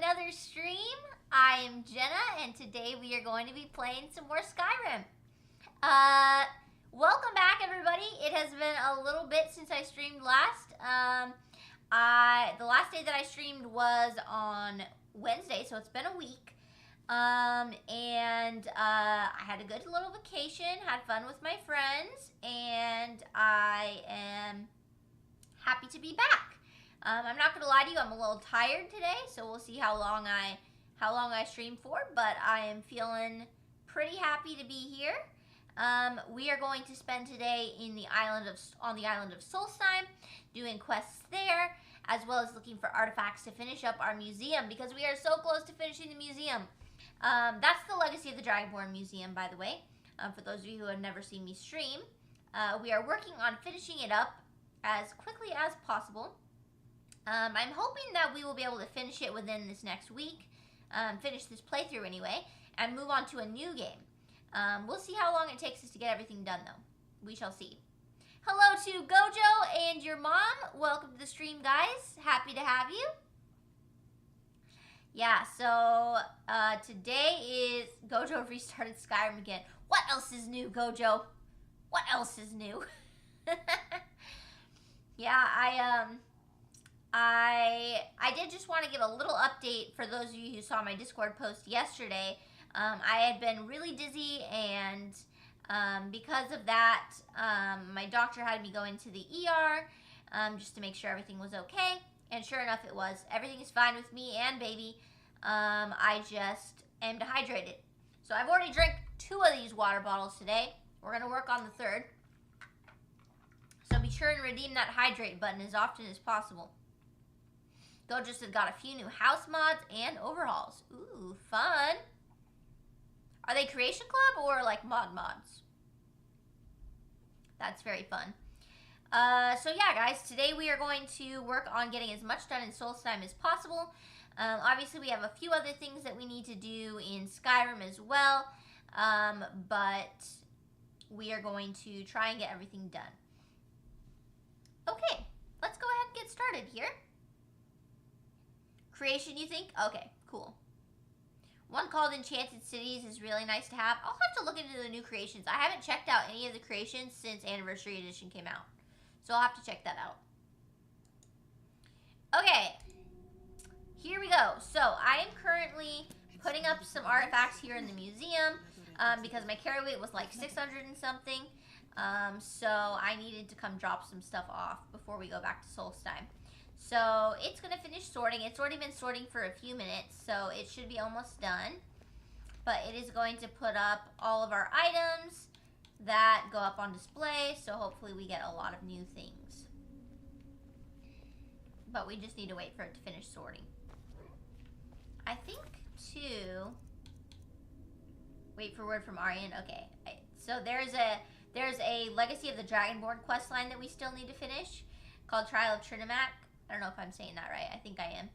another stream. I am Jenna, and today we are going to be playing some more Skyrim. Welcome back, everybody. It has been a little bit since I streamed last. The last day that I streamed was on Wednesday, so it's been a week. I had a good little vacation, had fun with my friends, and I am happy to be back. I'm not gonna lie to you, I'm a little tired today, so we'll see how long I stream for, but I am feeling pretty happy to be here. We are going to spend today on the island of Solstheim, doing quests there, as well as looking for artifacts to finish up our museum, because we are so close to finishing the museum. That's the Legacy of the Dragonborn Museum, by the way, for those of you who have never seen me stream. We are working on finishing it up as quickly as possible. I'm hoping that we will be able to finish it within this next week, finish this playthrough anyway, and move on to a new game. We'll see how long it takes us to get everything done, though. We shall see. Hello to Gojo and your mom. Welcome to the stream, guys. Happy to have you. Yeah, so today is Gojo restarted Skyrim again. What else is new, Gojo? What else is new? Yeah, I did just want to give a little update for those of you who saw my Discord post yesterday. I had been really dizzy, and because of that, my doctor had me go into the ER just to make sure everything was okay. And sure enough, it was. Everything is fine with me and baby. I just am dehydrated. So I've already drank 2 of these water bottles today. We're going to work on the 3rd. So be sure and redeem that hydrate button as often as possible. Go just have got a few new house mods and overhauls. Ooh, fun. Are they Creation Club or like mods? That's very fun. So yeah, guys, today we are going to work on getting as much done in Solstheim as possible. Obviously, we have a few other things that we need to do in Skyrim as well, but we are going to try and get everything done. Okay, let's go ahead and get started here. Creation, you think? Okay, cool. One called Enchanted Cities is really nice to have. I'll have to look into the new creations. I haven't checked out any of the creations since Anniversary Edition came out. So I'll have to check that out. Okay. Here we go. So I am currently putting up some artifacts here in the museum because my carry weight was like 600 and something. So I needed to come drop some stuff off before we go back to Solstheim. So it's going to finish sorting. It's already been sorting for a few minutes, so it should be almost done. But it is going to put up all of our items that go up on display, so hopefully we get a lot of new things. But we just need to wait for it to finish sorting. I think, too... Wait for word from Aryan. Okay. So there's a Legacy of the Dragonborn quest line that we still need to finish called Trial of Trinimac. I don't know if I'm saying that right. I think I am.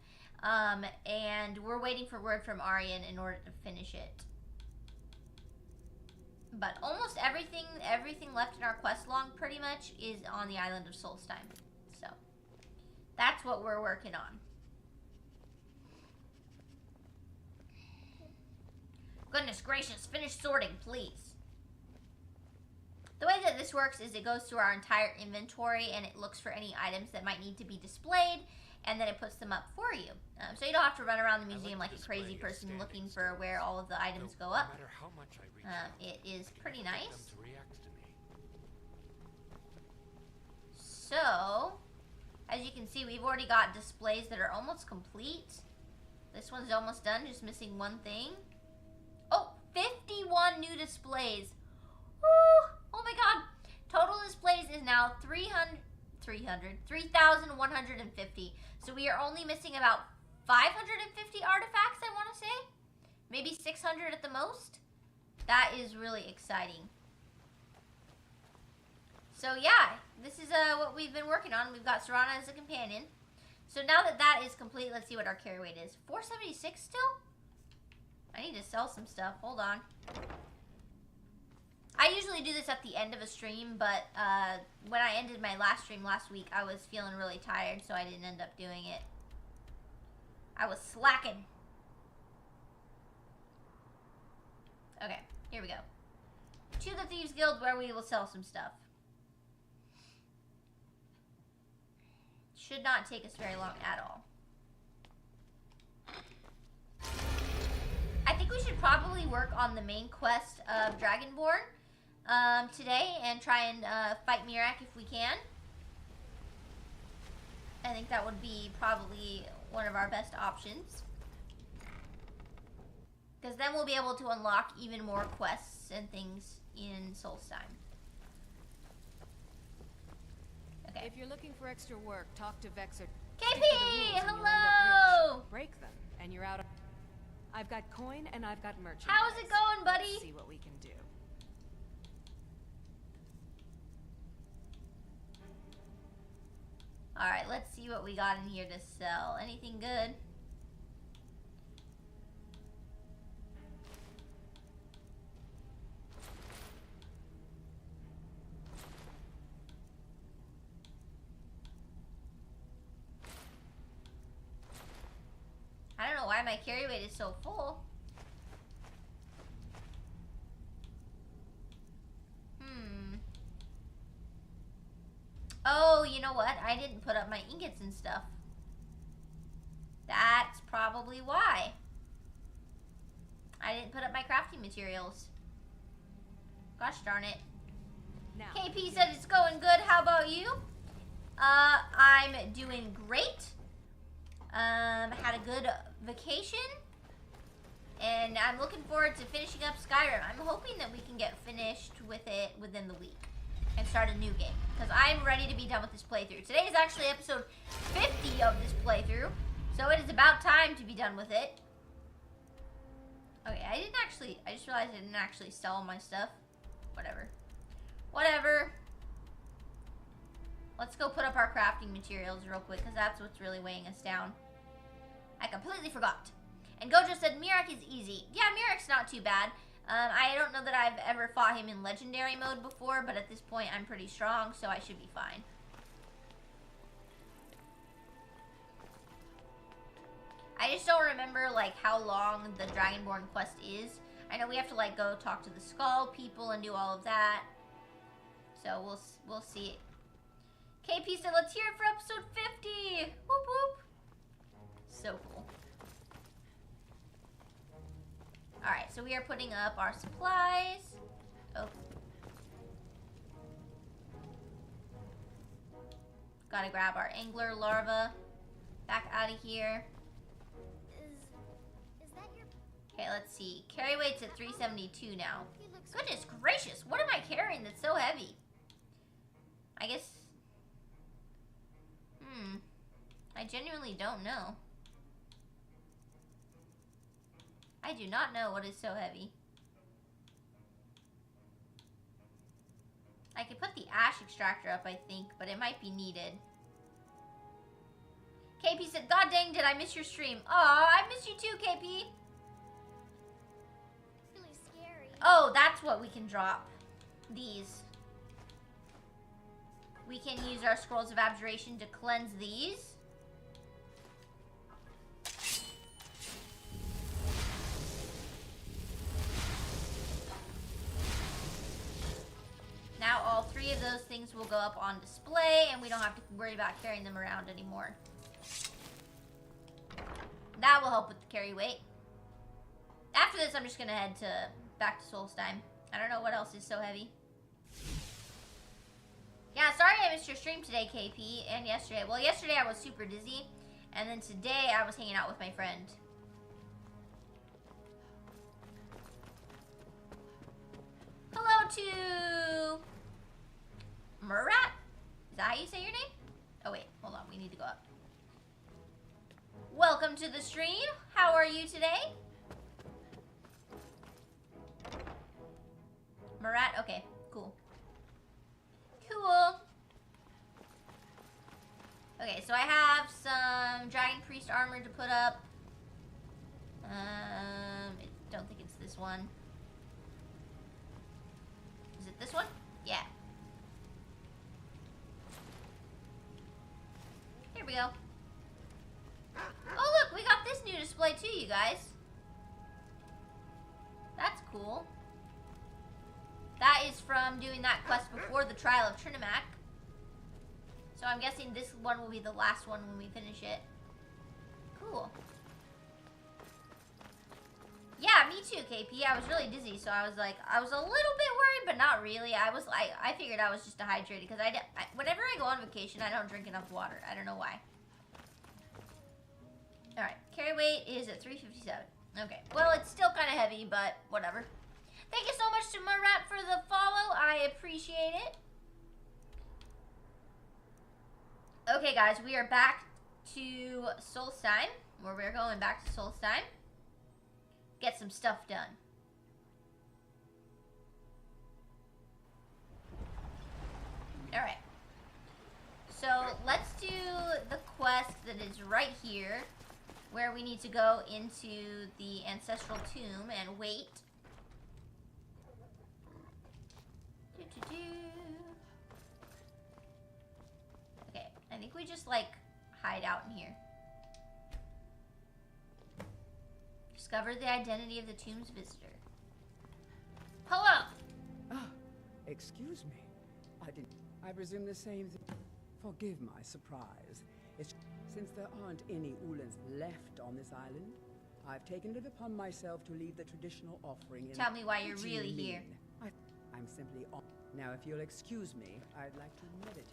And we're waiting for word from Aryan in order to finish it. But almost everything left in our quest log pretty much is on the island of Solstheim. So that's what we're working on. Goodness gracious, finish sorting, please. The way that this works is it goes through our entire inventory and it looks for any items that might need to be displayed, and then it puts them up for you. So you don't have to run around the museum like a crazy person looking for where all of the items go up. It is pretty nice. So, as you can see, we've already got displays that are almost complete. This one's almost done, just missing one thing. Oh, 51 new displays. Woo! Oh my god. Total displays is now 3,150. So we are only missing about 550 artifacts, I want to say. Maybe 600 at the most. That is really exciting. So yeah, this is what we've been working on. We've got Serana as a companion. So now that that is complete, let's see what our carry weight is. 476 still? I need to sell some stuff. Hold on. I usually do this at the end of a stream, but when I ended my last stream last week, I was feeling really tired, so I didn't end up doing it. I was slacking. Okay, here we go. To the Thieves Guild where we will sell some stuff. Should not take us very long at all. I think we should probably work on the main quest of Dragonborn today and try and fight Mirak if we can. I think that would be probably one of our best options. Because then we'll be able to unlock even more quests and things in Solstheim. Okay. If you're looking for extra work, talk to Vexer. KP, hello! hello! Break them, and you're out of... I've got coin and I've got merchandise. How's it going, buddy? Let's see what we can do. Alright, let's see what we got in here to sell. Anything good? I don't know why my carry weight is so full. Oh, you know what? I didn't put up my ingots and stuff. That's probably why. I didn't put up my crafting materials. Gosh darn it. Now, KP said it's going good. How about you? I'm doing great. Had a good vacation. And I'm looking forward to finishing up Skyrim. I'm hoping that we can get finished with it within the week and start a new game, because I'm ready to be done with this playthrough. Today is actually episode 50 of this playthrough, so it is about time to be done with it. Okay, I just realized I didn't actually sell all my stuff. Whatever. Let's go put up our crafting materials real quick, because that's what's really weighing us down. I completely forgot. And Gojo said Mirak is easy. Yeah, Mirak's not too bad. I don't know that I've ever fought him in legendary mode before, but at this point I'm pretty strong, so I should be fine. I just don't remember like how long the Dragonborn quest is. I know we have to like go talk to the Skull people and do all of that. So we'll see. KP said let's hear it for episode 50. Whoop whoop. So cool. Alright, so we are putting up our supplies. Oh. Gotta grab our angler larva. Back out of here. Is that your... Okay, let's see. Carry weight's at 372 now. Goodness gracious, what am I carrying that's so heavy? I guess... I genuinely don't know. I do not know what is so heavy. I could put the ash extractor up, I think, but it might be needed. KP said, God dang, did I miss your stream? Aw, I missed you too, KP. It's really scary. Oh, that's what we can drop. These. We can use our scrolls of abjuration to cleanse these. Now all three of those things will go up on display and we don't have to worry about carrying them around anymore. That will help with the carry weight. After this, I'm just gonna head back to Solstheim. I don't know what else is so heavy. Yeah, sorry I missed your stream today, KP, and yesterday. Well, yesterday I was super dizzy, and then today I was hanging out with my friend. Hello to Murat? Is that how you say your name? Oh wait, hold on, we need to go up. Welcome to the stream. How are you today? Murat, okay, cool. Cool. Okay, so I have some Dragon Priest armor to put up. I don't think it's this one. Is it this one? Yeah. Here we go. Oh look, we got this new display too, you guys. That's cool. That is from doing that quest before the Trial of Trinimac. So I'm guessing this one will be the last one when we finish it. Cool. Yeah, me too, KP. I was really dizzy, so I was like, I was a little bit worried, but not really. I figured I was just dehydrated because whenever I go on vacation, I don't drink enough water. I don't know why. All right, carry weight is at 357. Okay, well, it's still kind of heavy, but whatever. Thank you so much to Murat for the follow. I appreciate it. Okay, guys, we are back to Solstheim, where we're going back to Solstheim. Get some stuff done. Alright. So, let's do the quest that is right here, where we need to go into the ancestral tomb and wait. Okay, I think we just, like, hide out in here. Discover the identity of the tomb's visitor. Hello! Ah, excuse me. I presume the same thing. Forgive my surprise. Since there aren't any Ulans left on this island, I've taken it upon myself to leave the traditional offering in... Tell me why you're What do you really mean? here. I'm simply on... Now, if you'll excuse me, I'd like to meditate.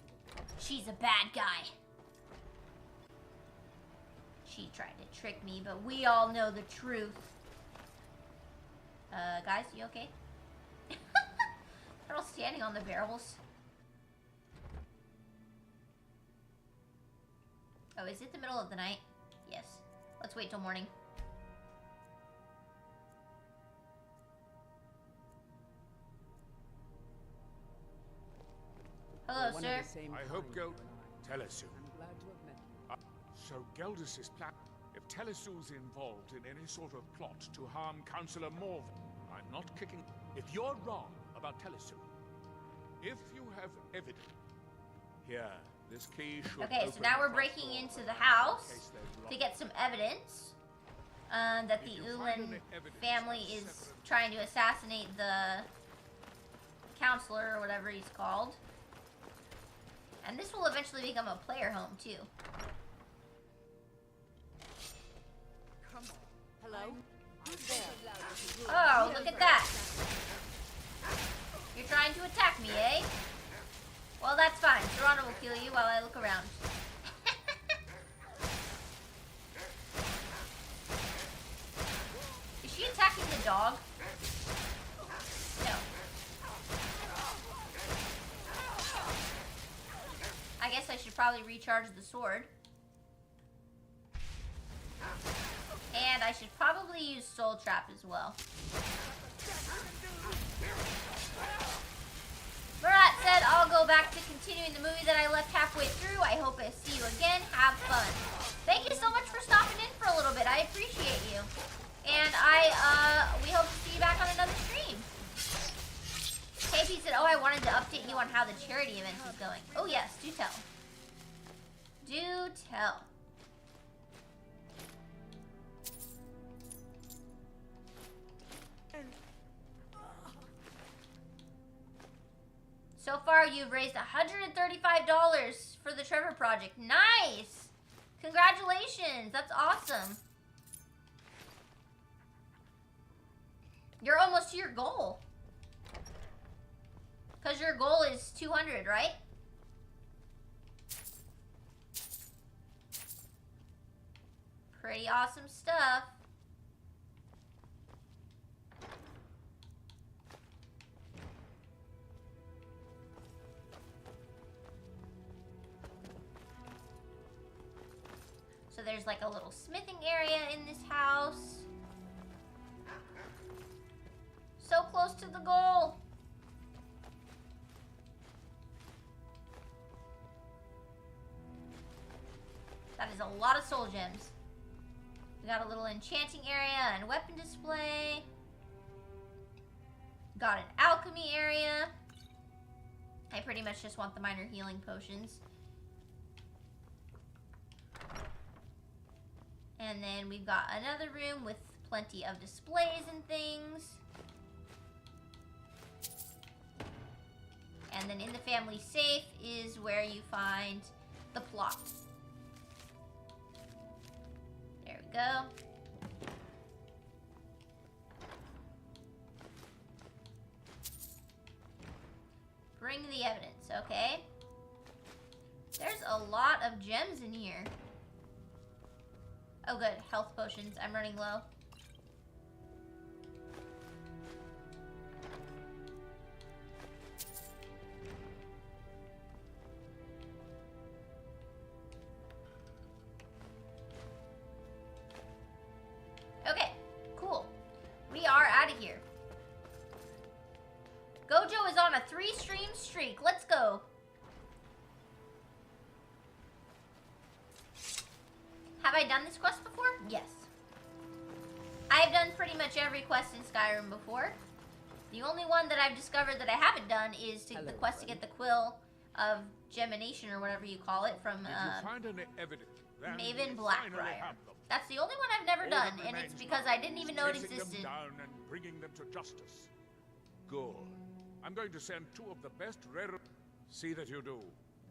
She's a bad guy. She tried to trick me, but we all know the truth. Guys, you okay? They're all standing on the barrels. Oh, is it the middle of the night? Yes. Let's wait till morning. Hello, We're one sir. of the same I hope kind, Geld... you and I. Telesu. I'm glad to have met you. So Geldus's plan... If Telesu's involved in any sort of plot to harm Councillor Morven, I'm not kicking... If you're wrong about Telesu, if you have evidence... Here, this key should Okay, so open now the we're front breaking door into the in house case they've to locked get some evidence that the If you find Ulan any evidence family that's is separate- trying to assassinate the counselor or whatever he's called. And this will eventually become a player home too. Come on. Hello? Who's there? Oh, look at that. You're trying to attack me, eh? Well, that's fine. Serrano will kill you while I look around. Is she attacking the dog? No. I guess I should probably recharge the sword. And I should probably use Soul Trap as well. Murat said, I'll go back to continuing the movie that I left halfway through. I hope I see you again. Have fun. Thank you so much for stopping in for a little bit. I appreciate you. And we hope to see you back on another stream. KP said, oh, I wanted to update you on how the charity event is going. Oh, yes. Do tell. Do tell. So far, you've raised $135 for the Trevor Project. Nice! Congratulations! That's awesome. You're almost to your goal. Because your goal is 200, right? Pretty awesome stuff. So there's like a little smithing area in this house. So close to the goal. That is a lot of soul gems. We got a little enchanting area and weapon display. Got an alchemy area. I pretty much just want the minor healing potions. And then we've got another room with plenty of displays and things. And then in the family safe is where you find the plot. There we go. Bring the evidence, okay? There's a lot of gems in here. Oh good, health potions. I'm running low. Okay, cool. We are out of here. Gojo is on a 3-stream streak. Let's go. Have I done this quest before? Yes. I've done pretty much every quest in Skyrim before. The only one that I've discovered that I haven't done is the quest to get the Quill of Gemination or whatever you call it from Maven Blackbriar. That's the only one I've never done, and it's because I didn't even know it existed. Down and bringing them to justice. Good. I'm going to send 2 of the best rare. See that you do.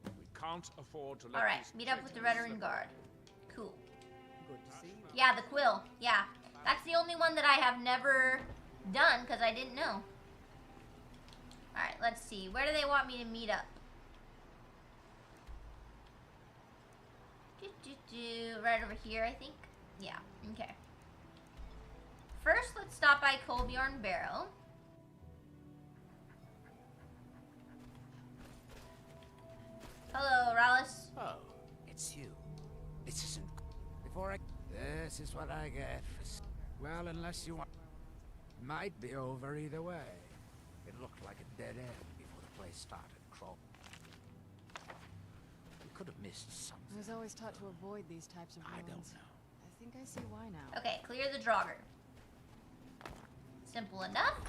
We can't afford to let. All right, these meet up with the Veteran Guard. Cool. Good to see you. Yeah, the Quill. Yeah, that's the only one that I have never done because I didn't know. All right, let's see. Where do they want me to meet up? Right over here, I think. Yeah. Okay. First, let's stop by Kolbjorn Barrow. Hello, Rallis. Oh, it's you. This isn't... Before I... This is what I get for... Well, unless you want... Might be over either way. It looked like a dead end before the place started crawling. We could have missed something. I was always taught to avoid these types of ruins. I don't know. I think I see why now. Okay, clear the Draugr. Simple enough.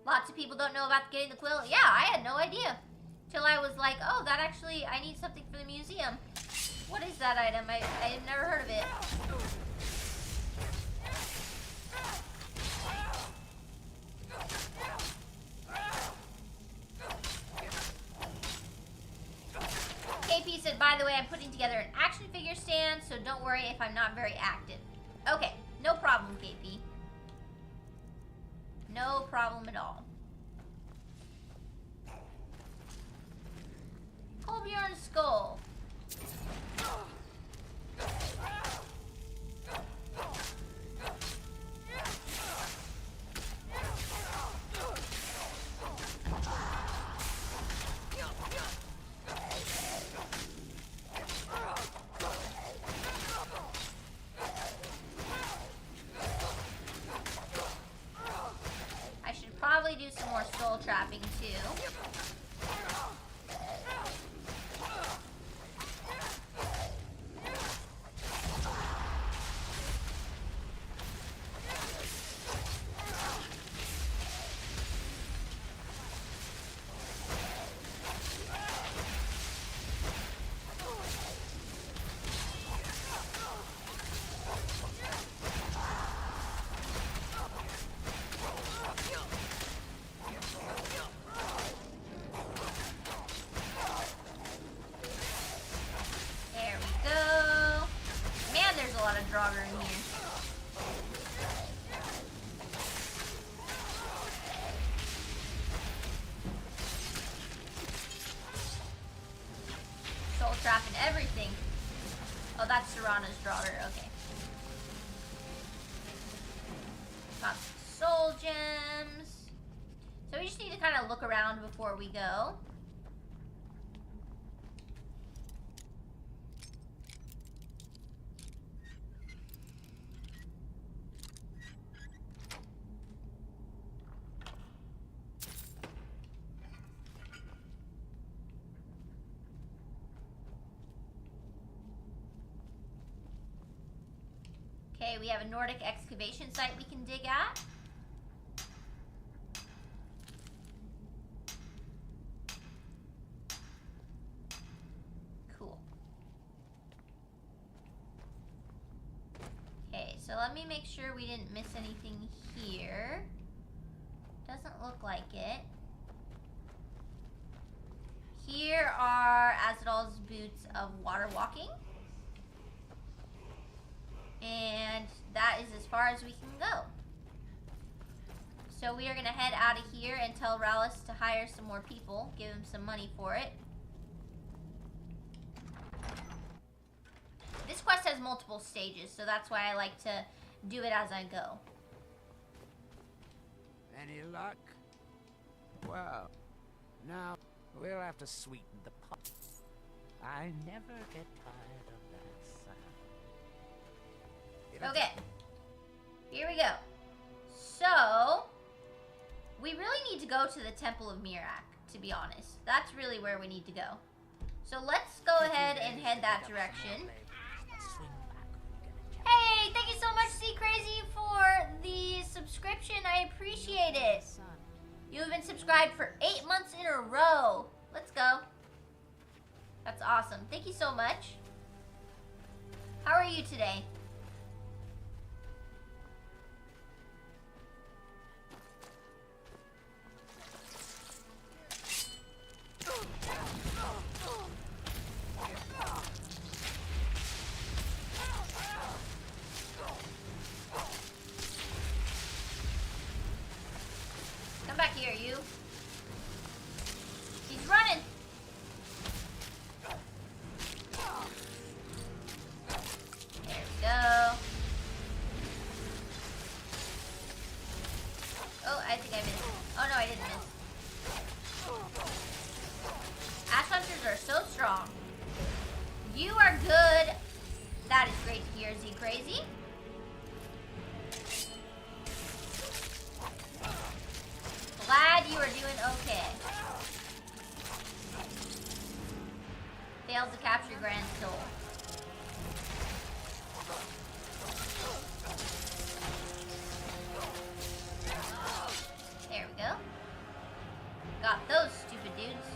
Lots of people don't know about getting the Quill. Yeah, I had no idea. Till I was like, oh, that actually, I need something for the museum. What is that item? I've never heard of it. KP said, by the way, I'm putting together an action figure stand, so don't worry if I'm not very active. Okay, no problem, KP. No problem at all. Kolbjorn's skull. I should probably do some more soul trapping too. There we go. Man, there's a lot of Draugr in here. Soul trap and everything. Oh, that's Serana's Draugr. Okay. Got some soul gems. So we just need to kind of look around before we go. Okay, we have a Nordic excavation site we can dig at. Cool. Okay, so let me make sure we didn't miss anything here. Doesn't look like it. here are Azadal's boots of water walking. And that is as far as we can go. So we are going to head out of here and tell Rallis to hire some more people. Give him some money for it. This quest has multiple stages, so that's why I like to do it as I go. Any luck? Well, now we'll have to sweeten the pot. I never get tired of that sound. Okay. Here we go. So, we really need to go to the Temple of Mirak, to be honest. That's really where we need to go. So let's go ahead and head that direction. Hey, thank you so much, C Crazy, for the subscription. I appreciate it. You've been subscribed for 8 months in a row. Let's go. That's awesome. Thank you so much. How are you today? Come back here, you. He's running. There we go. Oh, I think I missed. Oh no, I didn't miss. Ash hunters are so strong. You are good. That is great to hear, Z Crazy. Glad you are doing okay. Failed to capture Grand Soul. There we go. Got those stupid dudes.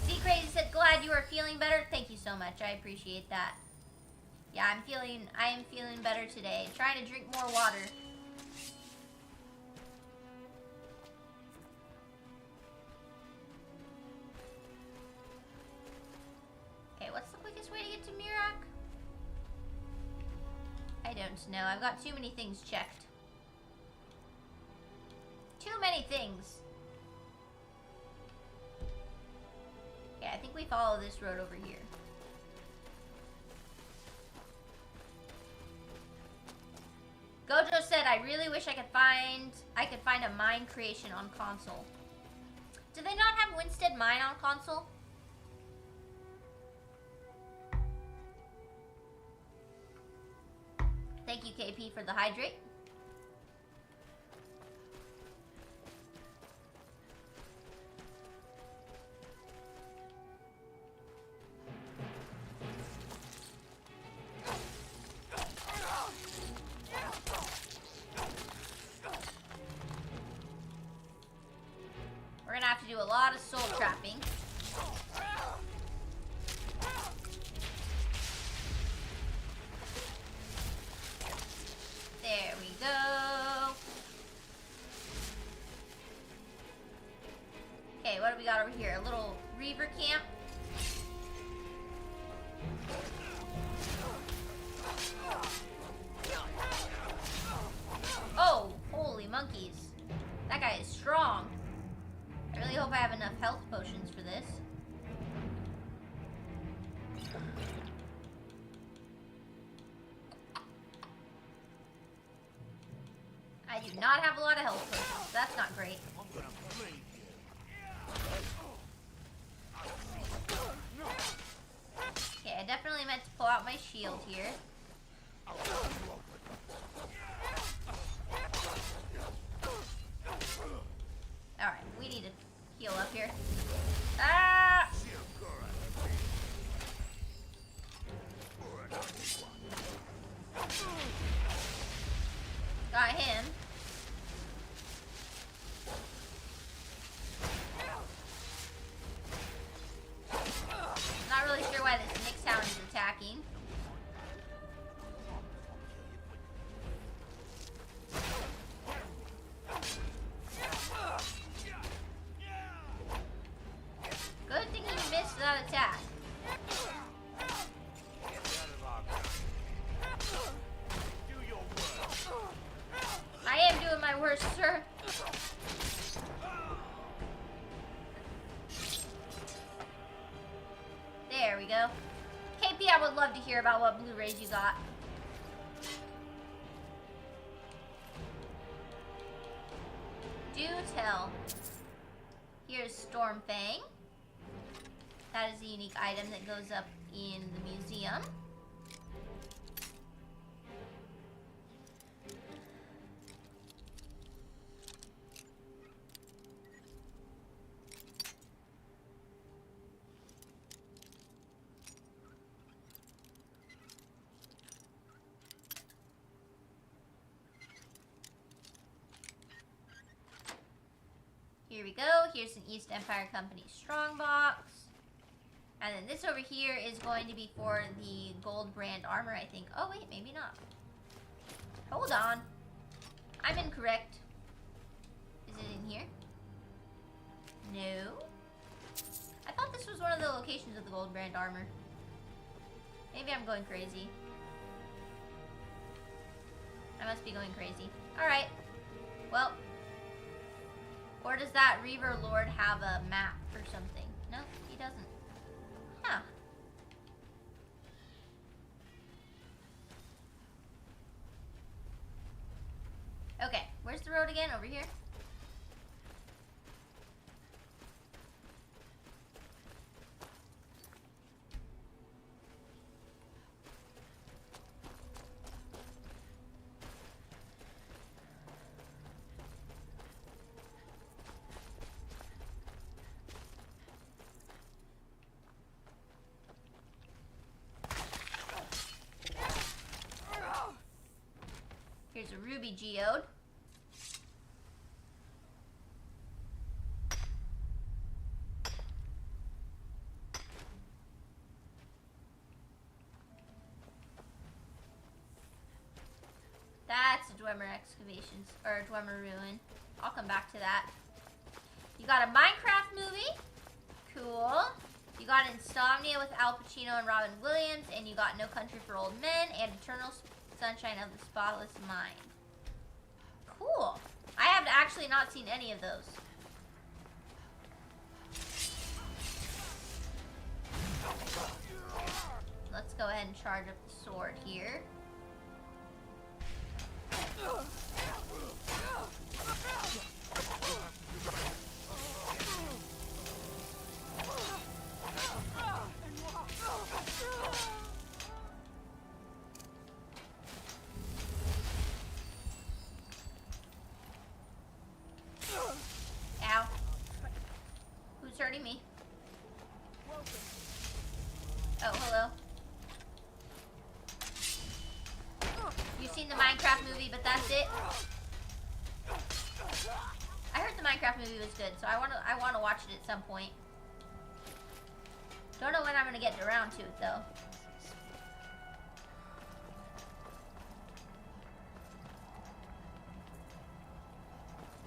Z Crazy said, glad you are feeling better. Thank you so much. I appreciate that. Yeah, I am feeling better today. Trying to drink more water. Okay, what's the quickest way to get to Mirak? I don't know. I've got too many things checked. Too many things. Okay, I think we follow this road over here. Gojo said, I really wish I could find a mine creation on console. Do they not have Winstead Mine on console? Thank you, KP, for the hydrate. We're gonna have to do a lot of soul trapping. There we go. Okay, what do we got over here? A little Reaver camp. Oh, holy monkeys. That guy is strong. I really hope I have enough health potions for this. I do not have a lot of health potions. That's not great. Okay, I definitely meant to pull out my shield here. Alright, we need to heal up here. Ah! Got him. Not really sure why this Nick Town is attacking. to not attack. I am doing my worst, sir. There we go. KP, I would love to hear about what Blu-rays you got. Do tell. Here's Stormfang. That is a unique item that goes up in the museum. Here we go. Here's an East Empire Company strongbox. And then this over here is going to be for the gold brand armor, I think. Oh, wait, maybe not. Hold on. I'm incorrect. Is it in here? No. I thought this was one of the locations of the gold brand armor. Maybe I'm going crazy. I must be going crazy. Alright. Well. Or does that Reaver Lord have a map or something? No, he doesn't. Huh. Okay, where's the road again? Over here? Here's a ruby geode. That's a Dwemer excavations, or a Dwemer ruin. I'll come back to that. You got a Minecraft movie. Cool. You got Insomnia with Al Pacino and Robin Williams, and you got No Country for Old Men and Eternal Sunshine of the Spotless Mind. Cool. I have actually not seen any of those. Let's go ahead and charge up the sword here. Ow. Who's hurting me? Oh, hello. You've seen the Minecraft movie, but that's it? I heard the Minecraft movie was good, so I wanna watch it at some point. Don't know when I'm gonna get around to it though.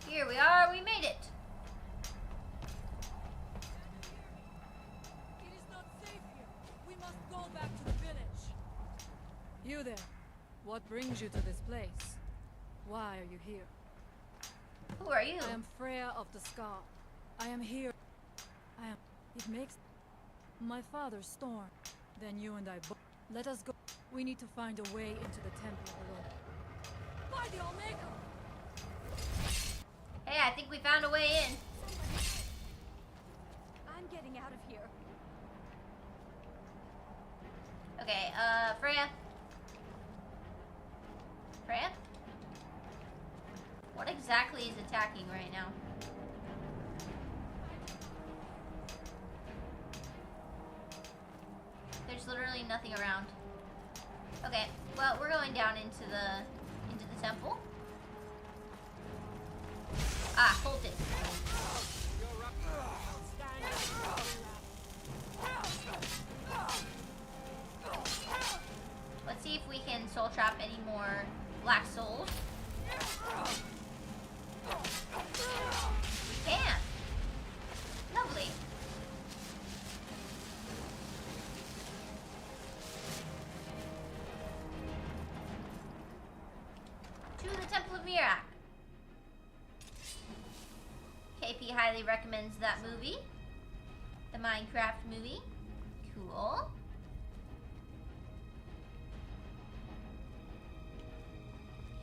Here we are, we made it. It is not safe here. We must go back to the village. You there. What brings you to this place? Why are you here? Who are you? I am Freya of the Scar. I am here. It makes... My father stormed. Then you and I both... Let us go. We need to find a way into the temple below. By the Omega! Hey, I think we found a way in. I'm getting out of here. Okay, Freya. Freya? What exactly is attacking right now? There's literally nothing around. Okay, well, we're going down into the temple. Ah, hold it. Let's see if we can soul trap any more black souls. We can. Lovely. Mirak. KP highly recommends that movie. The Minecraft movie. Cool.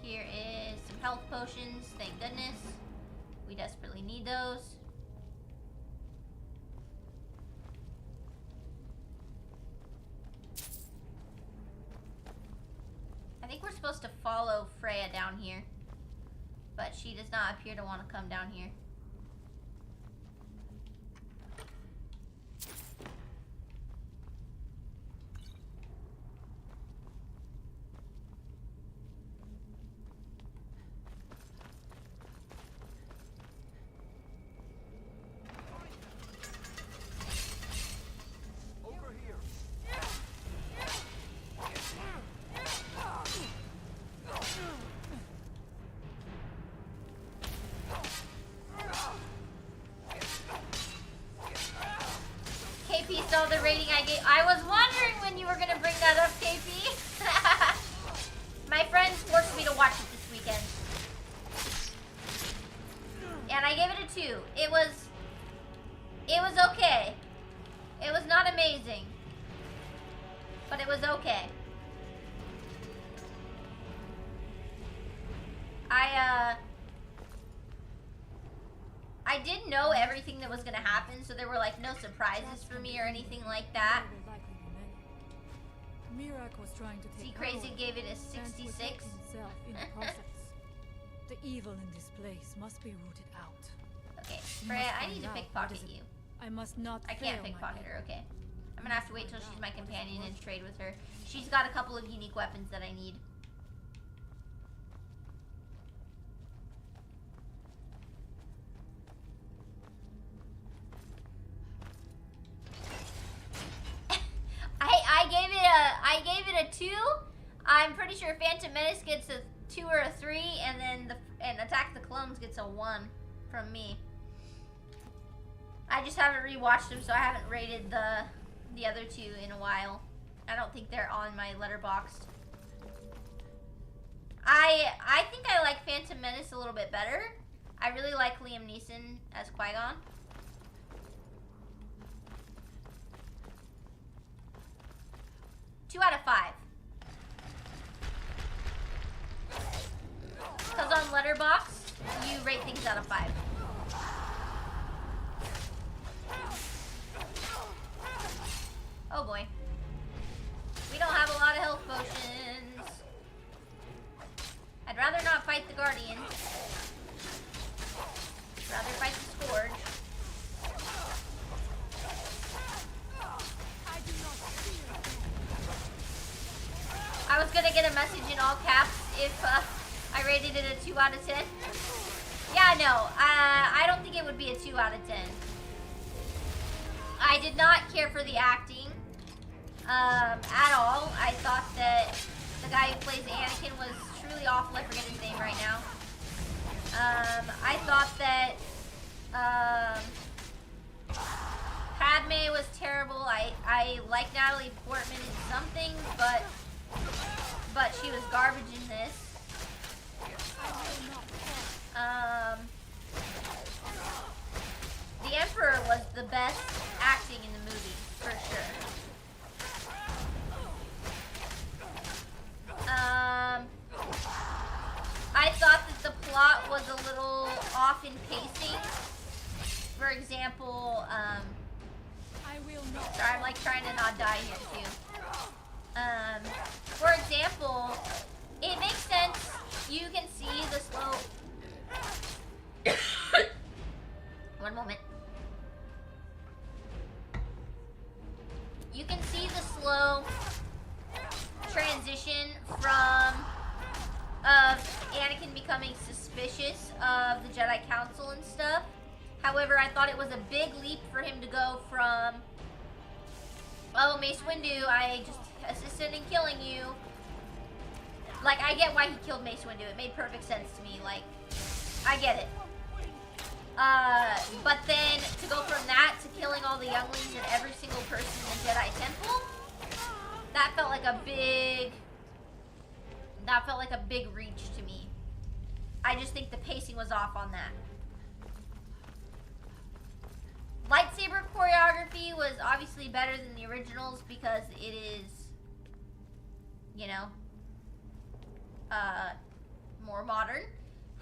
Here is some health potions, thank goodness. We desperately need those. I think we're supposed to follow Freya down here, but she does not appear to want to come down here. Saw the rating I gave. I was wondering when you were gonna bring that up, KP. My friends forced me to watch it this weekend, and I gave it a 2. It was okay. It was not amazing, but it was okay. I didn't know everything that was gonna happen, so there were like no surprises for me or anything like that. Mirak was trying to take See, Crazy power gave it a and 66. protect himself in the process. The evil in this place must be rooted out. Okay, You Freya, must I find need to out pickpocket what is it. you. I must not I can't fail my pickpocket people. her, okay. I'm gonna have to wait till she's my companion and trade with her. She's got a couple of unique weapons that I need. I gave it a 2. I'm pretty sure Phantom Menace gets a 2 or a 3, and then Attack the Clones gets a 1 from me. I just haven't rewatched them, so I haven't rated the other 2 in a while. I don't think they're on my letterboxd. I think I like Phantom Menace a little bit better. I really like Liam Neeson as Qui-Gon. Two out of 5. Because on Letterboxd, you rate things out of 5. Oh boy. We don't have a lot of health potions. I'd rather not fight the Guardian. I'd rather fight the Scourge. I was gonna get a message in all caps if I rated it a 2 out of 10. Yeah, no, I don't think it would be a 2 out of 10. I did not care for the acting at all. I thought that the guy who plays Anakin was truly awful. I forget his name right now. I thought that Padme was terrible. I like Natalie Portman in something, but she was garbage in this. The Emperor was the best acting in the movie, for sure. I thought that the plot was a little off in pacing. For example, sorry, I'm like trying to not die here too. For example, it makes sense. You can see the slow. One moment. You can see the slow transition from Anakin becoming suspicious of the Jedi Council and stuff. However, I thought it was a big leap for him to go from, oh, Mace Windu, I just assisted in killing you. Like, I get why he killed Mace Windu. It made perfect sense to me. Like, I get it. But then to go from that to killing all the younglings and every single person in the Jedi Temple, that felt like a big reach to me. I just think the pacing was off on that. Lightsaber choreography was obviously better than the originals because it is, you know, more modern.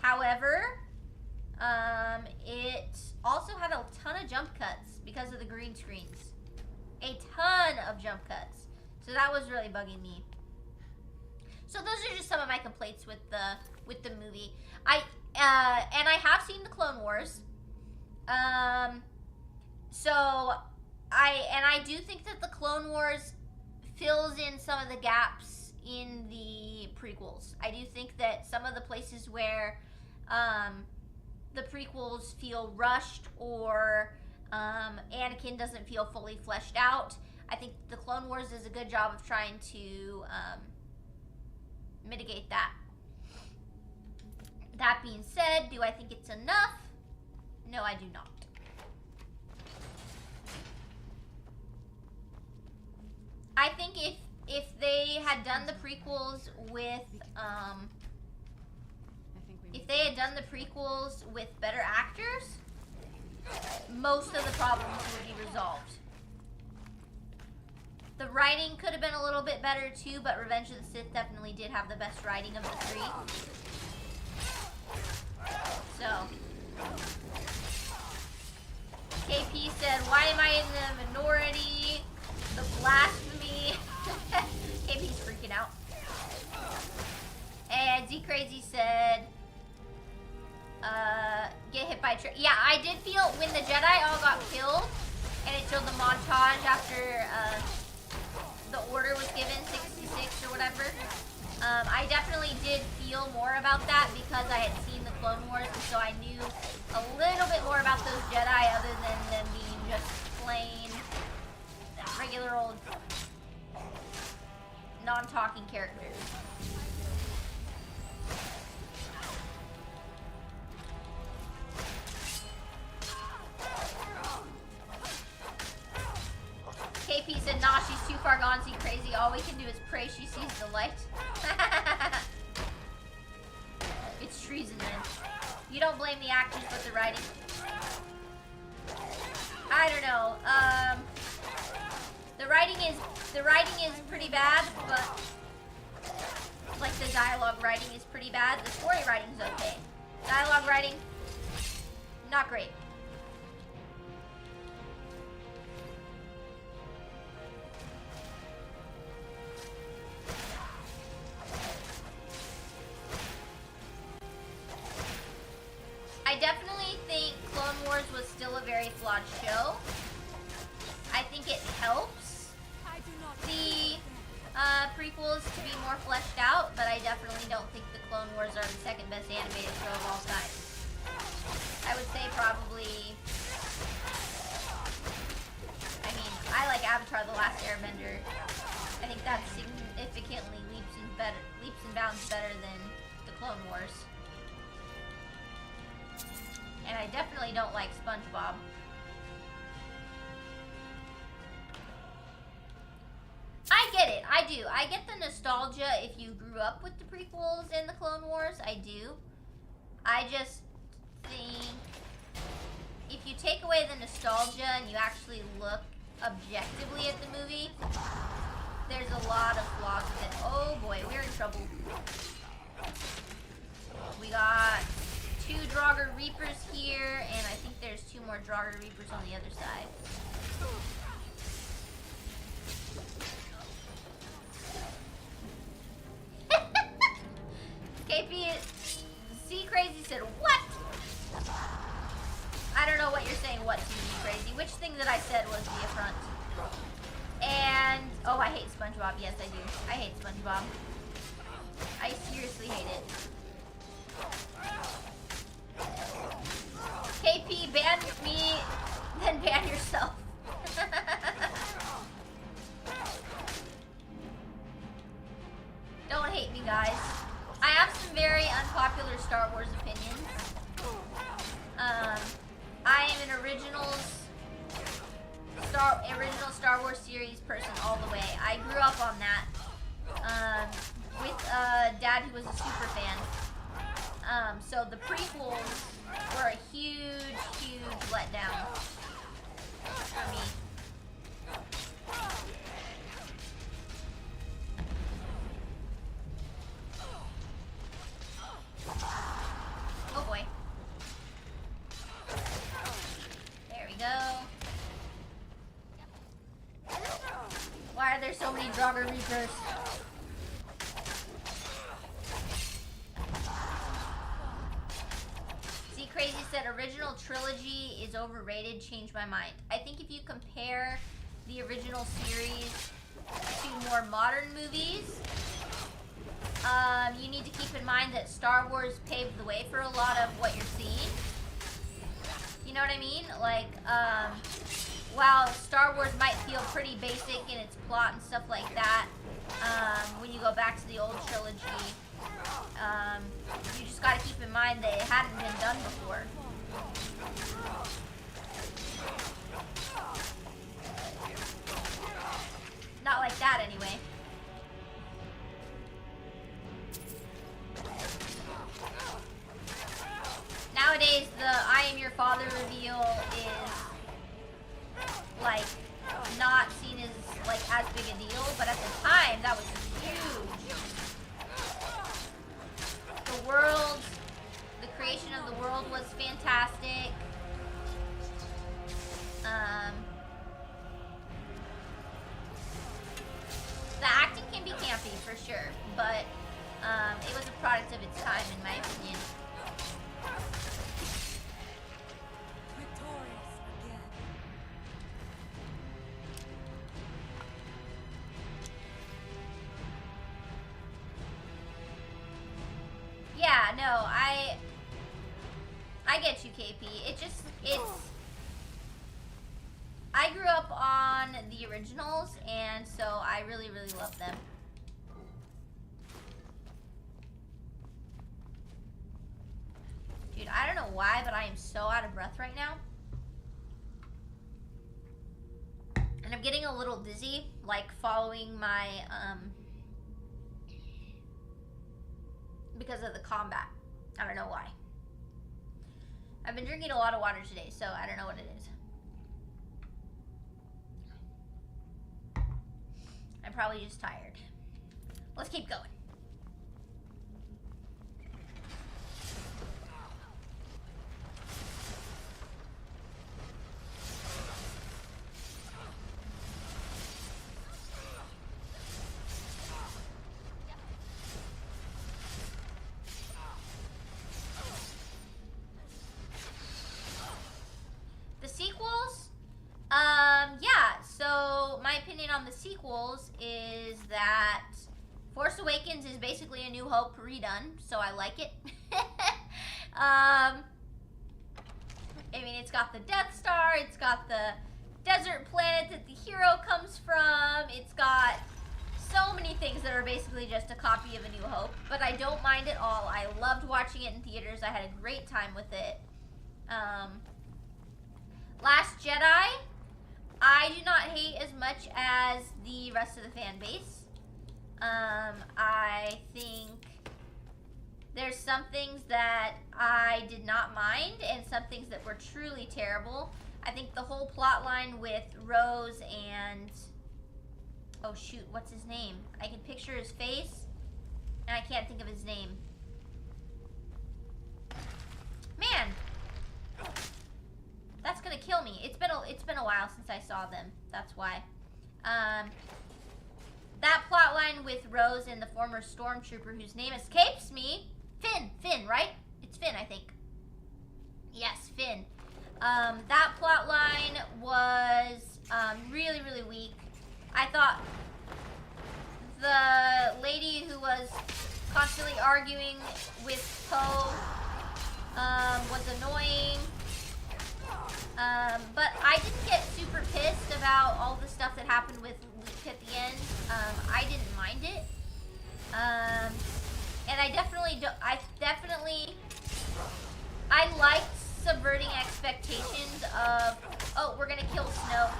However, it also had a ton of jump cuts because of the green screens. A ton of jump cuts. So that was really bugging me. So those are just some of my complaints with the movie. And I have seen the Clone Wars. So I do think that the Clone Wars fills in some of the gaps in the prequels. I do think that some of the places where the prequels feel rushed or Anakin doesn't feel fully fleshed out, I think the Clone Wars does a good job of trying to mitigate that. That being said, do I think it's enough? No, I do not. I think if they had done the prequels with better actors, most of the problems would be resolved. The writing could have been a little bit better too, but Revenge of the Sith definitely did have the best writing of the three. So, KP said, "Why am I in the minority? The blasphemy." KP's freaking out. And Z Crazy said, get hit by a train. Yeah, I did feel when the Jedi all got killed, and it showed the montage after the order was given, 66 or whatever. I definitely did feel more about that because I had seen the Clone Wars, and so I knew a little bit more about those Jedi other than them being just plain, regular old, non-talking characters. KP said, "Nah, she's too far gone, see crazy. All we can do is pray she sees the light." It's treason, man. You don't blame the actors, but the writing. I don't know. The writing is pretty bad, but like the dialogue writing is pretty bad. The story writing is okay. Dialogue writing, not great. I definitely think Clone Wars was still a very flawed show. I think it helps the prequels to be more fleshed out, but I definitely don't think the Clone Wars are the second best animated show of all time. I would say probably, I mean, I like Avatar: The Last Airbender. I think that's significantly leaps and bounds better than the Clone Wars. And I definitely don't like SpongeBob. I get it. I do. I get the nostalgia if you grew up with the prequels and the Clone Wars. I do. I just think if you take away the nostalgia and you actually look objectively at the movie, there's a lot of flaws with it. Oh boy, we're in trouble. We got 2 Draugr Reapers here, and I think there's 2 more Draugr Reapers on the other side. KP, C Crazy said, "What?" I don't know what you're saying, what, C Crazy. Which thing that I said was the affront? And, oh, I hate SpongeBob. Yes, I do. I hate SpongeBob. I seriously hate it. KP, ban me, then ban yourself. Don't hate me, guys. I have some very unpopular Star Wars opinions. I am an original Star Wars series person all the way. I grew up on that with a dad who was a super fan. So the prequels were a huge, huge letdown for me. Oh boy. There we go. Why are there so many Draugr Reapers? See, Crazy said original trilogy is overrated. Change my mind. I think if you compare the original series to more modern movies, you need to keep in mind that Star Wars paved the way for a lot of what you're seeing. You know what I mean? Like, while Star Wars might feel pretty basic in its plot and stuff like that, when you go back to the old trilogy, you just gotta keep in mind that it hadn't been done before. Not like that, anyway. Nowadays, the I am your father reveal is, like, not seen as, like, as big a deal, but at the time, that was huge. The world, the creation of the world was fantastic. The acting can be campy, for sure, but, it was a product of its time, in my opinion. Victorious again. Yeah, no, I get you, KP. I grew up on the originals, and so I really, really love them. Dude, I don't know why, but I am so out of breath right now. And I'm getting a little dizzy, like following my, because of the combat. I don't know why. I've been drinking a lot of water today, so I don't know what it is. I'm probably just tired. Let's keep going. The sequels? Yeah, so my opinion on the sequels is that Force Awakens is basically A New Hope redone, so I like it. I mean, it's got the Death Star, it's got the desert planet that the hero comes from, it's got so many things that are basically just a copy of A New Hope, but I don't mind it all. I loved watching it in theaters. I had a great time with it. Last Jedi, I do not hate as much as the rest of the fan base. I think there's some things that I did not mind and some things that were truly terrible. I think the whole plot line with Rose and, oh shoot, what's his name? I can picture his face and I can't think of his name. Man, that's gonna kill me. It's been a while since I saw them. That's why. That plot line with Rose and the former stormtrooper whose name escapes me. Finn, right? It's Finn, I think. Yes, Finn. That plot line was really, really weak. I thought the lady who was constantly arguing with Poe was annoying. But I didn't get super pissed about all the stuff that happened with Luke at the end. I didn't mind it. And I liked subverting expectations of, oh, we're gonna kill Snoke.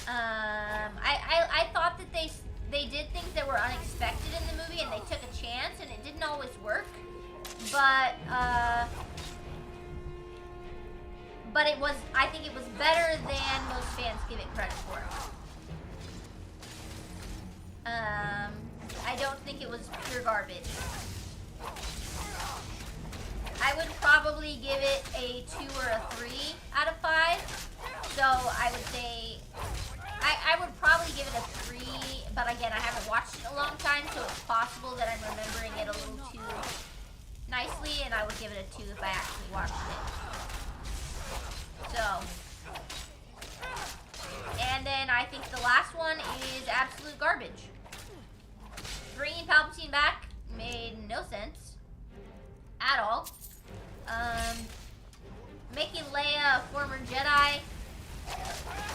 I thought that they did things that were unexpected in the movie and they took a chance and it didn't better than most fans give it credit for. I don't think it was pure garbage. I would probably give it a 2 or a 3 out of 5. So I would say, I would probably give it a 3, but again, I haven't watched it in a long time, so it's possible that I'm remembering it a little too nicely, and I would give it a 2 if I actually watched it. So, and then I think the last one is absolute garbage. Bringing Palpatine back made no sense at all. Making Leia a former Jedi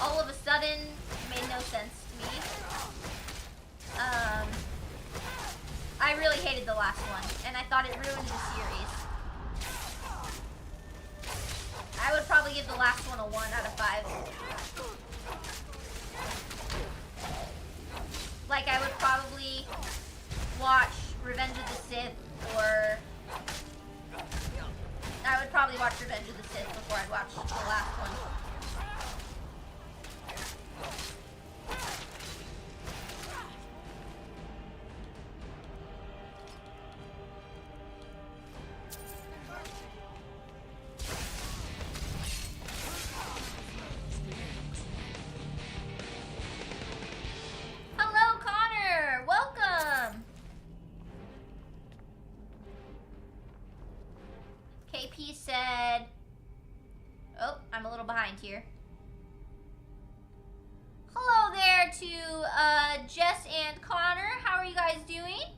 all of a sudden made no sense to me. I really hated the last one, and I thought it ruined the series. I would probably give the last one a 1 out of 5. Like, I would probably watch Revenge of the Sith, or I would probably watch Revenge of the Sith before I'd watch the last one. Hello, Connor! Welcome! KP said... Oh, I'm a little behind here. Hello there to Jess and Connor. How are you guys doing?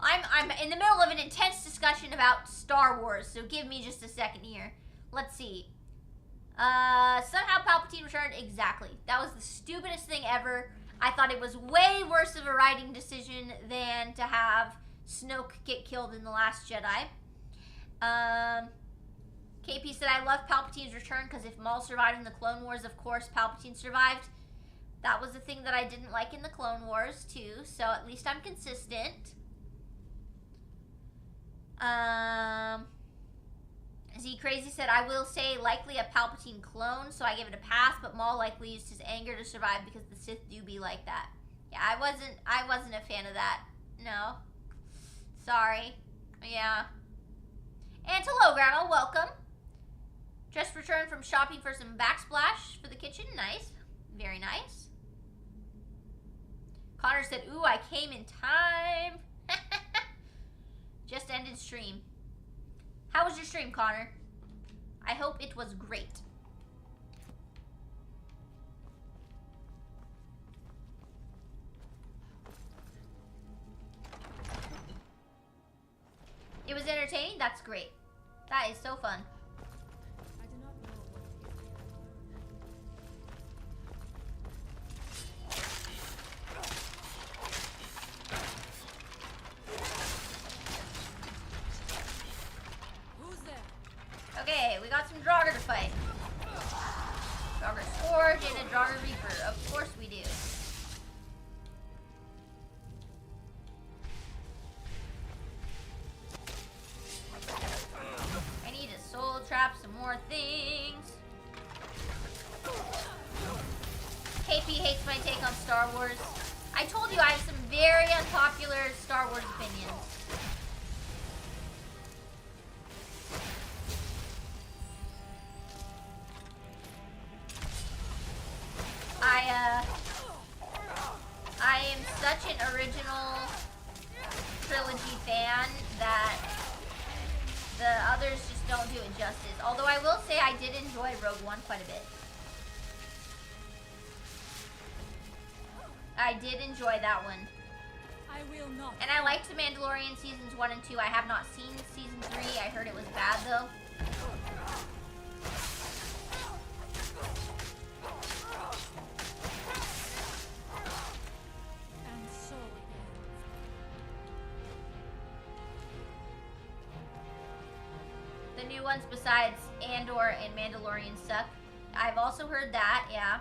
I'm in the middle of an intense discussion about Star Wars, so give me just a second here. Let's see. Somehow Palpatine returned. Exactly. That was the stupidest thing ever. I thought it was way worse of a writing decision than to have Snoke get killed in The Last Jedi. KP said, I love Palpatine's return because if Maul survived in the Clone Wars, of course Palpatine survived. That was the thing that I didn't like in the Clone Wars too, so at least I'm consistent. Z Crazy said, I will say likely a Palpatine clone, so I give it a pass, but Maul likely used his anger to survive because the Sith do be like that. Yeah, I wasn't a fan of that. No. Sorry. Yeah. And hello, Grandma. Welcome. Just returned from shopping for some backsplash for the kitchen. Nice. Very nice. Connor said, ooh, I came in time. Just ended stream. How was your stream, Connor? I hope it was great. It was entertaining? That's great. That is so fun. I do not know what Who's there? Okay, we got some Draugr to fight. Draugr Scourge and a Draugr Reaper. Of course we do. I need to soul trap some more things. KP hates my take on Star Wars. I told you I have some very unpopular Star Wars opinions. I am such an original trilogy fan that the others just don't do it justice. Although I will say I did enjoy Rogue One quite a bit. I did enjoy that one. I will not. And I liked The Mandalorian seasons 1 and 2. I have not seen season 3. I heard it was bad though. And so it ends. The new ones besides Andor and Mandalorian suck. I've also heard that, yeah.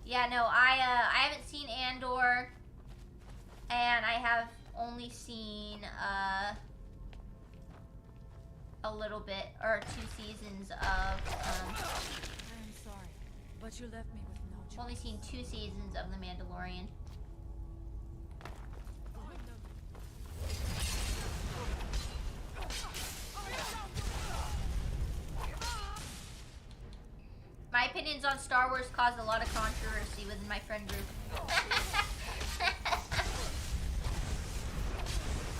Yeah, no, I haven't seen Andor, and I have only seen a little bit, or 2 seasons of, I am sorry, but you left me with no I've choice. only seen 2 seasons of The Mandalorian. My opinions on Star Wars caused a lot of controversy within my friend group.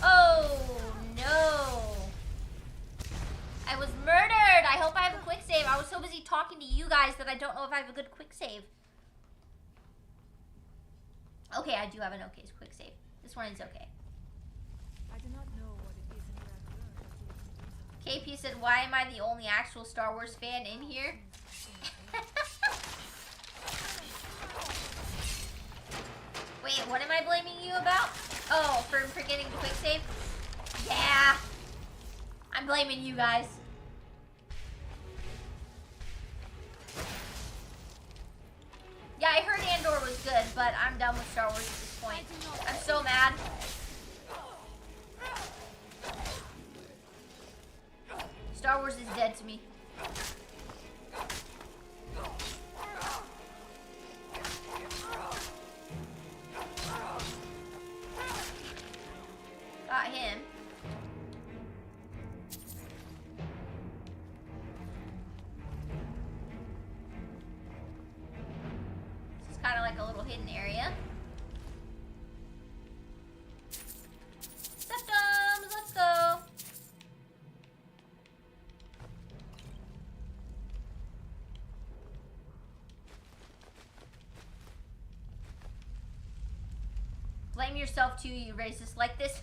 Oh, no. I was murdered. I hope I have a quick save. I was so busy talking to you guys that I don't know if I have a good quick save. Okay, I do have an okay quick save. This one is okay. I do not know what it is in that bird that KP said, why am I the only actual Star Wars fan in here? Wait, what am I blaming you about? Oh, for forgetting the quick save? Yeah. I'm blaming you guys. Yeah, I heard Andor was good, but I'm done with Star Wars at this point. I'm so mad. Star Wars is dead to me. Got him. This is kind of like a little hidden area. Septums, let's go. Blame yourself too, you racist like this.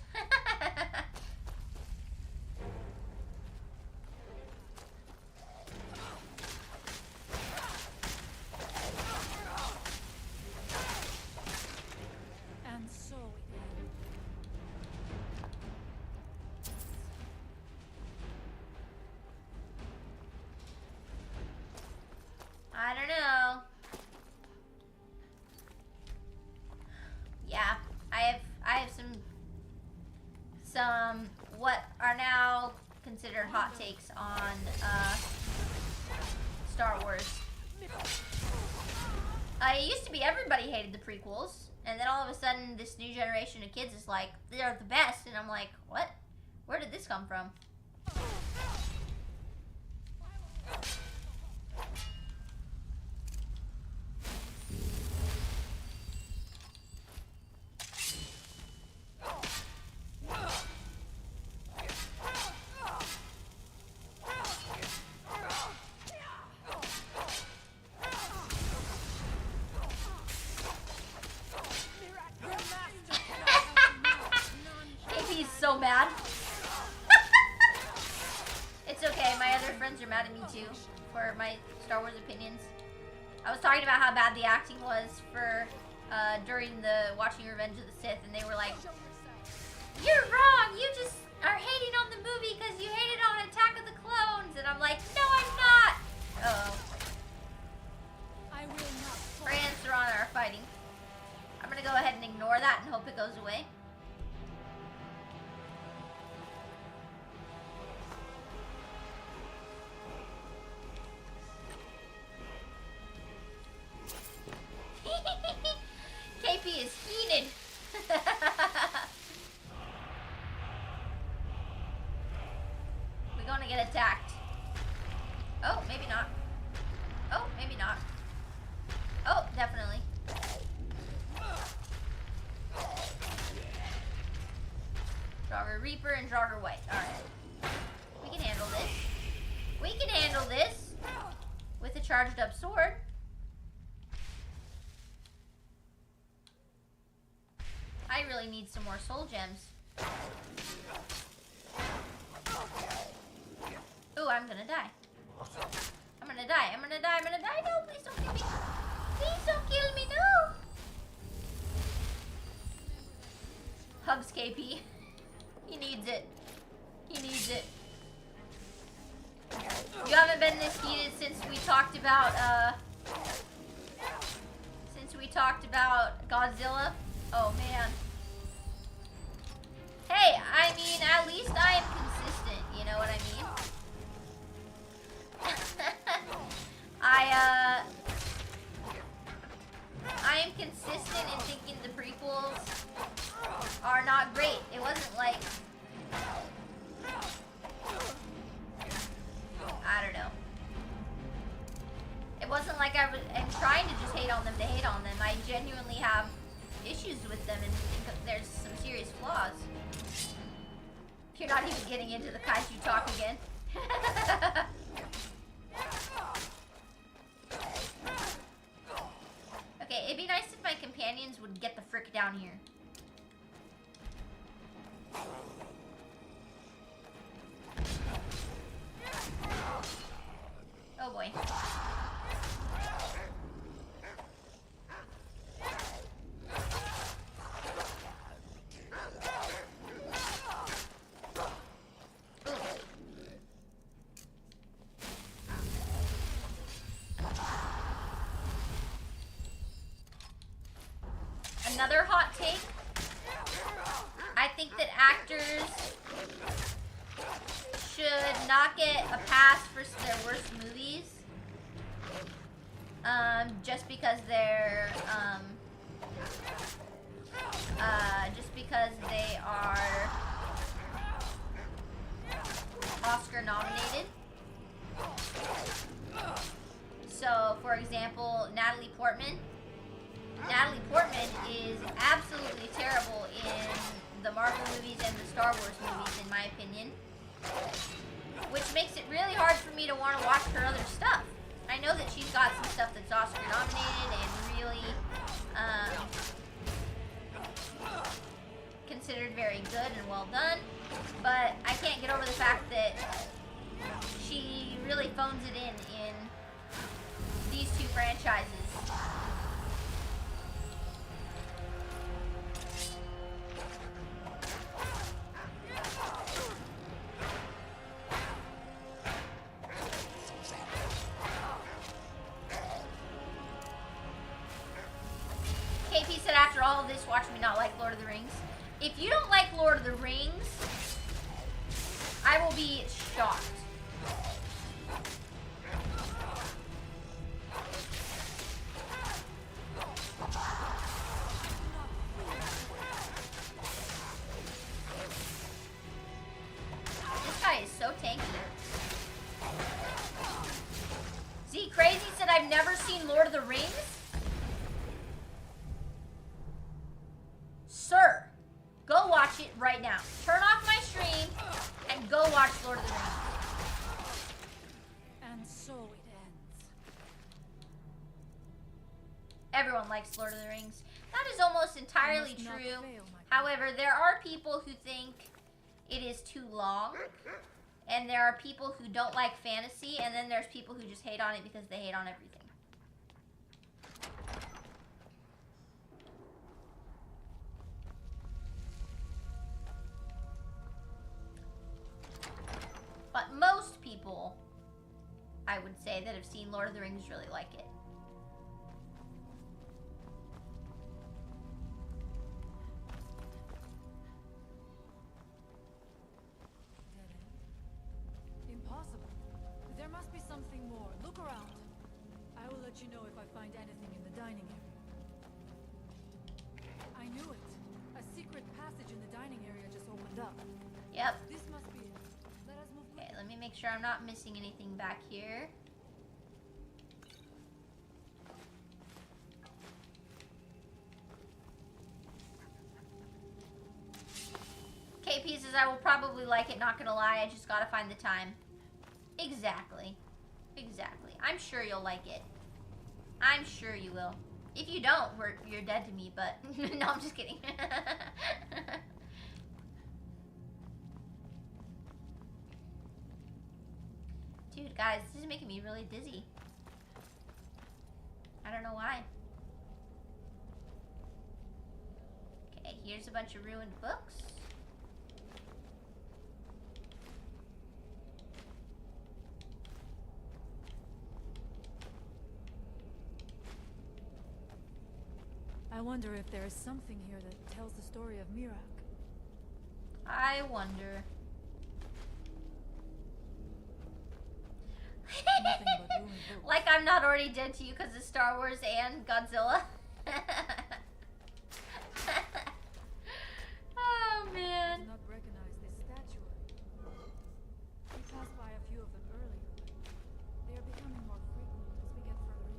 And so it ends. I don't know. Yeah, I have some what are now considered hot takes on Star Wars. It used to be everybody hated the prequels, and then all of a sudden this new generation of kids is like, they're the best, and I'm like, what? Where did this come from? KP is so mad. It's okay, my other friends are mad at me too for my Star Wars opinions. I was talking about how bad the acting was for during the watching Revenge of the Sith, and they were like, "You're wrong. You just are hating on the movie because you hated on Attack of the Clones." And I'm like, "No, I'm not." Uh-oh. I will not fall. Fran and Serana are fighting. I'm gonna go ahead and ignore that and hope it goes away. KP is heated. We're gonna get attacked. Oh, maybe not. Oh, maybe not. Oh, definitely. Jogger Reaper and Jogger White. Alright. We can handle this. We can handle this with a charged up sword. I really need some more soul gems. Ooh, I'm gonna die. I'm gonna die. I'm gonna die. I'm gonna die. No, please don't kill me. Please don't kill me. No. Hugs KP. He needs it. He needs it. You haven't been this heated since we talked about Godzilla. Oh man. Hey, I mean, at least I am consistent, you know what I mean? wasn't like I'm trying to just hate on them to hate on them. I genuinely have issues with them and think there's some serious flaws. You're not even getting into the kaiju talk again. Okay, it'd be nice if my companions would get the frick down here. Oh boy. Another hot take. I think that actors should not get a pass for their worst movies. Just because they're are Oscar nominated. So, for example, Natalie Portman. Natalie Portman is absolutely terrible in the Marvel movies and the Star Wars movies, in my opinion. Which makes it really hard for me to want to watch her other stuff. I know that she's got some stuff that's Oscar nominated and really considered very good and well done, but I can't get over the fact that she really phones it in these two franchises. KP said after all of this, watch me not like Lord of the Rings. If you don't like Lord of the Rings, I will be shocked. This guy is so tanky. Z Crazy said I've never seen Lord of the Rings. Sir, go watch it right now. Turn off my stream and go watch Lord of the Rings. And so it ends. Everyone likes Lord of the Rings. That is almost entirely must not true. fail, my However, there are people who think it is too long. And there are people who don't like fantasy. And then there's people who just hate on it because they hate on everything. But most people, I would say, that have seen Lord of the Rings really like it. Dead end? Impossible. There must be something more. Look around. I will let you know if I find anything in the dining area. I knew it. A secret passage in the dining area just opened up. Yep. This must be it. Let us move. Okay, let me make sure I'm not missing anything back here. KP says I will probably like it, not gonna lie, I just gotta find the time. Exactly. Exactly. I'm sure you'll like it. I'm sure you will. If you don't, you're dead to me, but no, I'm just kidding. Dude, guys, this is making me really dizzy. I don't know why. Okay, here's a bunch of ruined books. I wonder if there is something here that tells the story of Mirak. I wonder. Nothing but ruined books. Like I'm not already dead to you because of Star Wars and Godzilla. Oh I man. do not recognize this statuary. We passed by a few of them earlier. They are becoming more frequent as we get further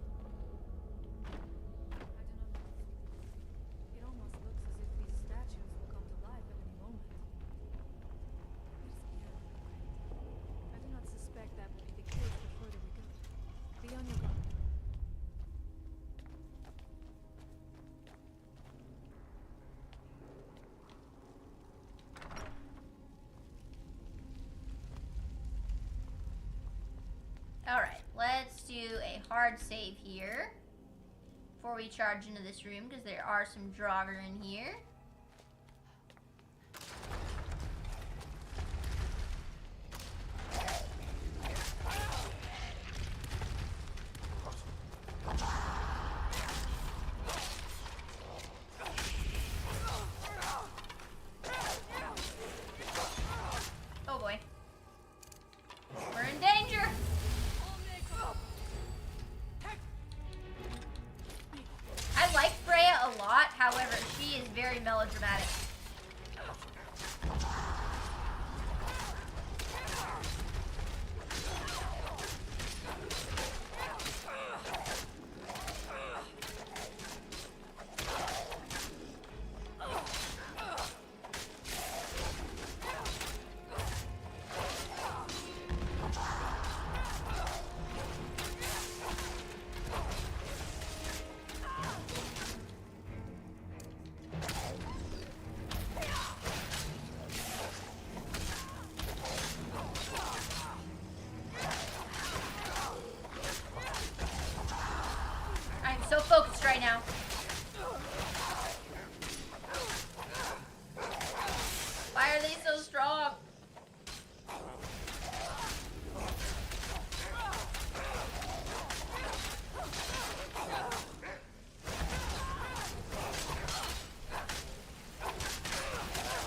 Alright, let's do a hard save here before we charge into this room, because there are some Draugr in here. Oh boy. We're in danger! I like Freya a lot, however, she is very melodramatic. I'm so focused right now. Why are they so strong?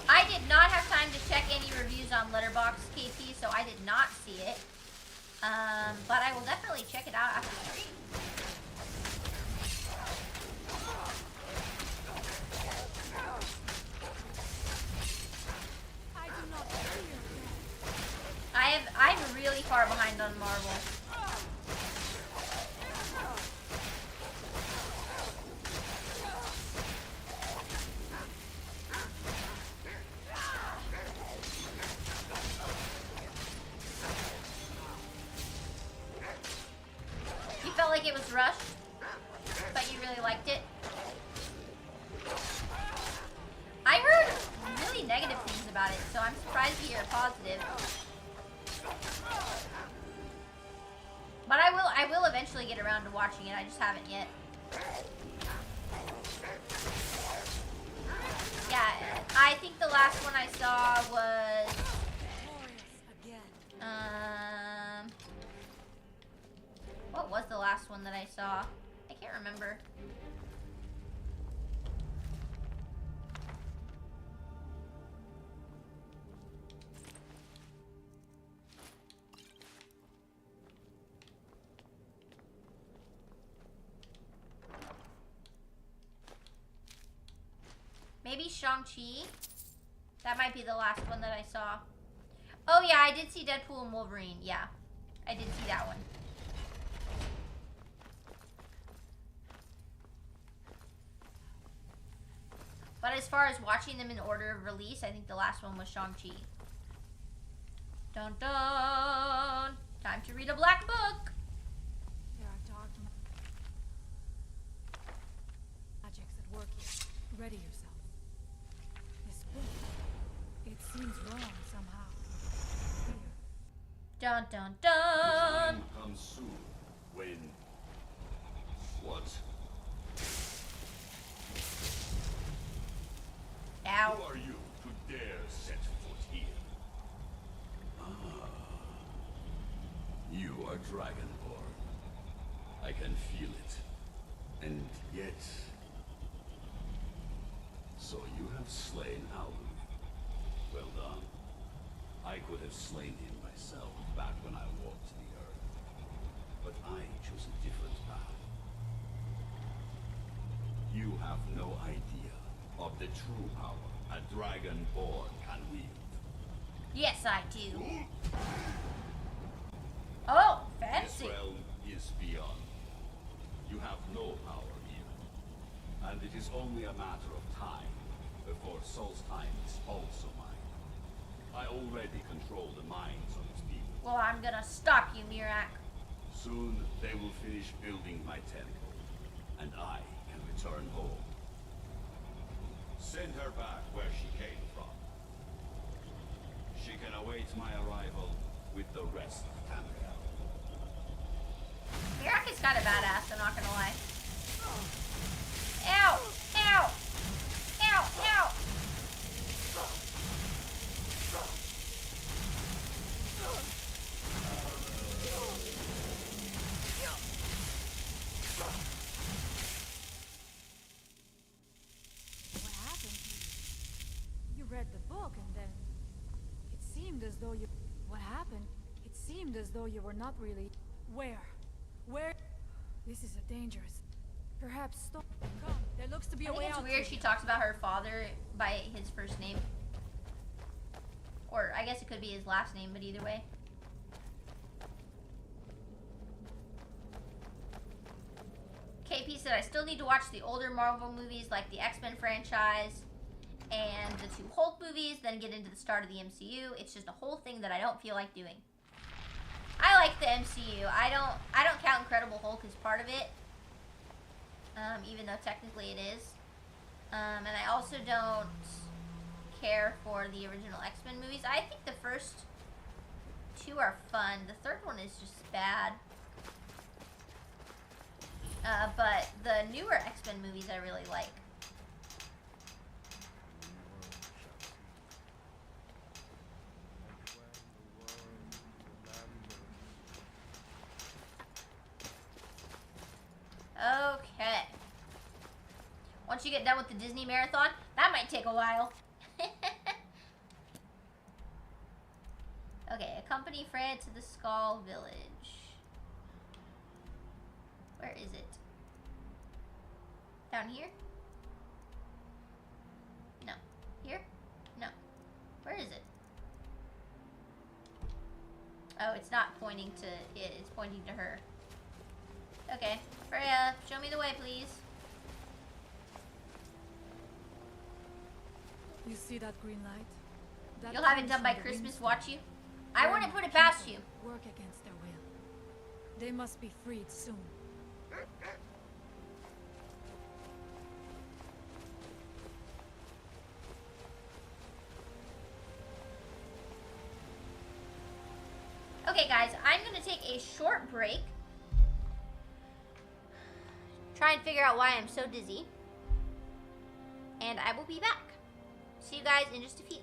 I did not have time to check any reviews on Letterboxd KP, so I did not see it. But I will definitely check it out after the stream. I'm really far behind on Marvel. You felt like it was rushed, but you really liked it. I heard really negative things about it, so I'm surprised to hear positive. But I will eventually get around to watching it. I just haven't yet. Yeah, I think the last one I saw was what was the last one that I saw? I can't remember. Maybe Shang-Chi? That might be the last one that I saw. Oh yeah, I did see Deadpool and Wolverine. Yeah, I did see that one. But as far as watching them in order of release, I think the last one was Shang-Chi. Dun dun! Time to read a black book! There are dark magics at work here. Ready yourself. This book, it seems wrong somehow. Here. Dun dun dun! Time comes soon when... What? Ow. Who are you to dare set foot here? Ah. You are Dragonborn. I can feel it. And yet... So you have slain Aulun. Well done. I could have slain him myself back when I walked the earth. But I chose a different path. You have no idea of the true power a Dragonborn can wield. Yes, I do. Oh, fancy. This realm is beyond. You have no power here. And it is only a matter of time before Solstheim is also mine. I already control the minds of its people. Well, I'm gonna stop you, Mirak. Soon they will finish building my temple, and I can return home. Send her back where she came from. She can await my arrival with the rest of Tamriel. kind of badass, I'm not gonna lie. Ow! Ow! Ow! Ow! What happened to you? You read the book and then... It seemed as though you... What happened? It seemed as though you were not really... Where? Where? This is a dangerous... Perhaps stop. Come, there looks to be I a way think it's out. weird she talks about her father by his first name. Or, I guess it could be his last name, but either way. KP said, I still need to watch the older Marvel movies like the X-Men franchise and the 2 Hulk movies, then get into the start of the MCU. It's just a whole thing that I don't feel like doing. I like the MCU. I don't count Incredible Hulk as part of it. Even though technically it is. And I also don't care for the original X-Men movies. I think the first 2 are fun. The third one is just bad. But the newer X-Men movies I really like. Okay. Once you get done with the Disney marathon, that might take a while. Okay, accompany Fred to the Skull Village. Where is it? Down here? No. Here? No. Where is it? Oh, it's not pointing to it, it's pointing to her. Okay, Freya, show me the way, please. You see that green light? That You'll have it comes done from by the Christmas, Windstorm. watch you. I Where wouldn't my put it past people you. Work against their will. They must be freed soon. Okay, guys, I'm going to take a short break. Try and figure out why I'm so dizzy. And I will be back. See you guys in just a few.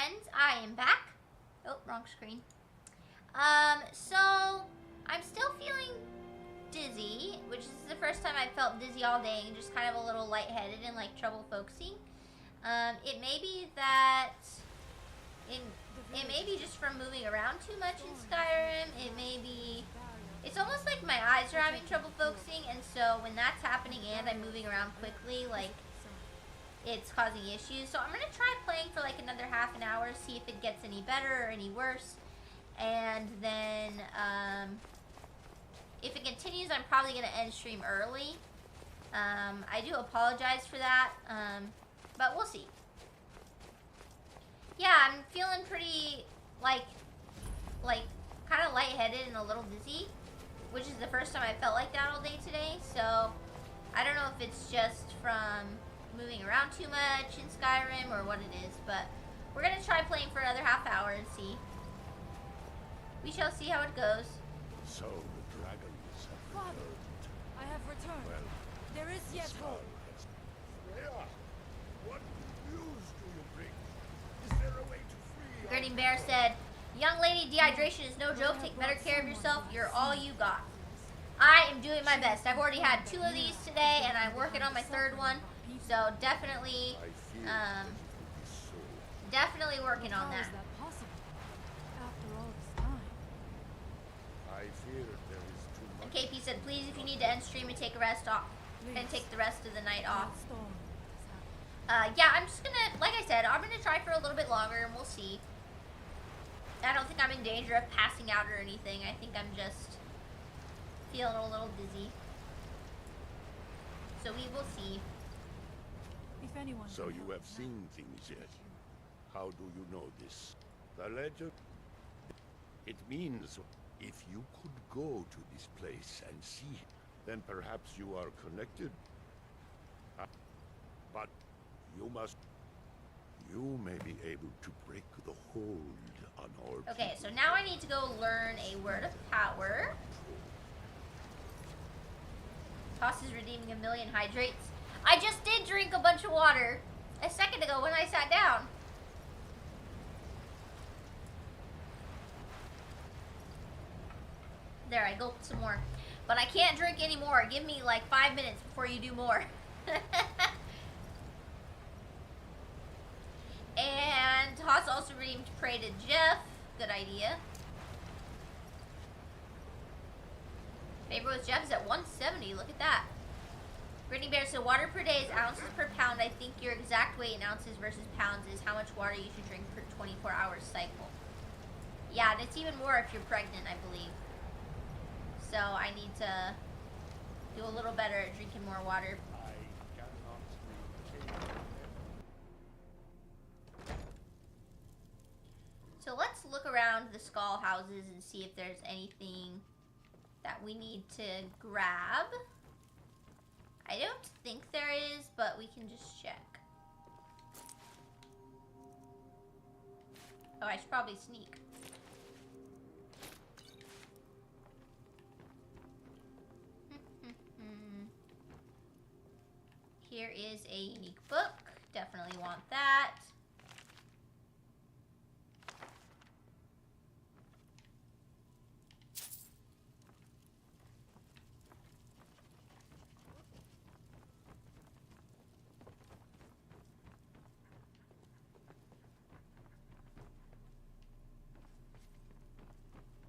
friends, I am back. Oh, wrong screen. So I'm still feeling dizzy, which is the first time I felt dizzy all day and just kind of a little lightheaded and like trouble focusing. It may be that it may be just from moving around too much in Skyrim. It may be, it's almost like my eyes are having trouble focusing, and so when that's happening and I'm moving around quickly, like, it's causing issues. So I'm gonna try playing for like another half an hour, see if it gets any better or any worse, and then if it continues, I'm probably gonna end stream early. I do apologize for that, but we'll see. Yeah, I'm feeling pretty like kind of lightheaded and a little dizzy, which is the first time I felt like that all day today. So I don't know if it's just from moving around too much in Skyrim or what it is, but we're gonna try playing for another half hour and see. We shall see how it goes. So the dragons have Father, returned. I have returned. Well, There is yet hope. Freya, what news do you bring? Is there a way to free Grinning Bear said, "Young lady, dehydration is no joke. Take better care of yourself. You're all you got." I am doing my best. I've already had 2 of these today, and I'm working on my 3rd one. So definitely, I fear that it will be so. definitely working on How that. is that possible? After all this time. I fear there is too And much. KP said, "Please, if you need to end stream and take a rest off, and take the rest of the night off." That storm has happened. Yeah, I'm just gonna, like I said, I'm gonna try for a little bit longer, and we'll see. I don't think I'm in danger of passing out or anything. I think I'm just feeling a little dizzy. So we will see. If anyone So can you help have now, seen things yet? How do you know this? The legend? It means if you could go to this place and see, then perhaps you are connected. But you must... You may be able to break the hold on our Okay, so people. now I need to go learn a word of power. Toss is redeeming 1,000,000 hydrates. I just did drink a bunch of water a second ago when I sat down. There, I gulped some more. But I can't drink anymore. Give me like 5 minutes before you do more. And Toss also redeemed Pray to Jeff. Good idea. Favorite with Jeff is at 170. Look at that. Brittany Bear said water per day is ounces per pound. I think your exact weight in ounces versus pounds is how much water you should drink per 24-hour cycle. Yeah, and it's even more if you're pregnant, I believe. So I need to do a little better at drinking more water. I cannot maintain. So let's look around the skull houses and see if there's anything that we need to grab. I don't think there is, but we can just check. Oh, I should probably sneak. Here is a unique book. Definitely want that.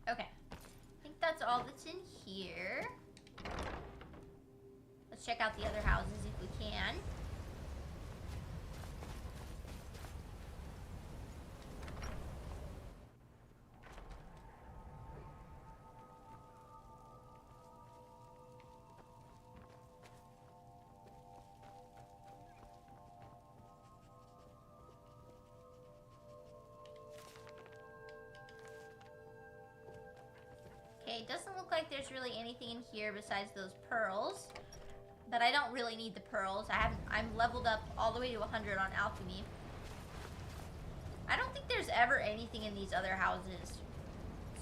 Okay, I think that's all that's in here. Let's check out the other houses if we can. Okay, it doesn't look like there's really anything in here besides those pearls. But I don't really need the pearls. I'm leveled up all the way to 100 on alchemy. I don't think there's ever anything in these other houses.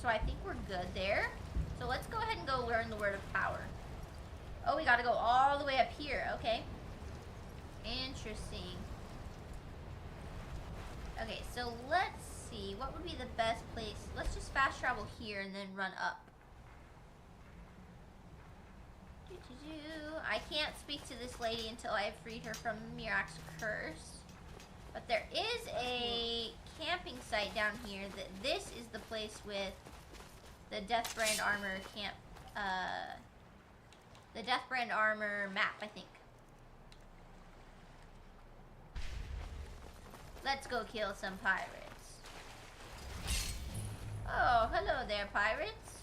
So I think we're good there. So let's go ahead and go learn the word of power. Oh, we gotta go all the way up here. Okay. Interesting. Okay, so let's see. What would be the best place? Let's just fast travel here and then run up. I can't speak to this lady until I've freed her from Mirak's curse. But there is a camping site down here. This is the place with the Deathbrand armor camp. The Deathbrand armor map, I think. Let's go kill some pirates. Oh, hello there, pirates.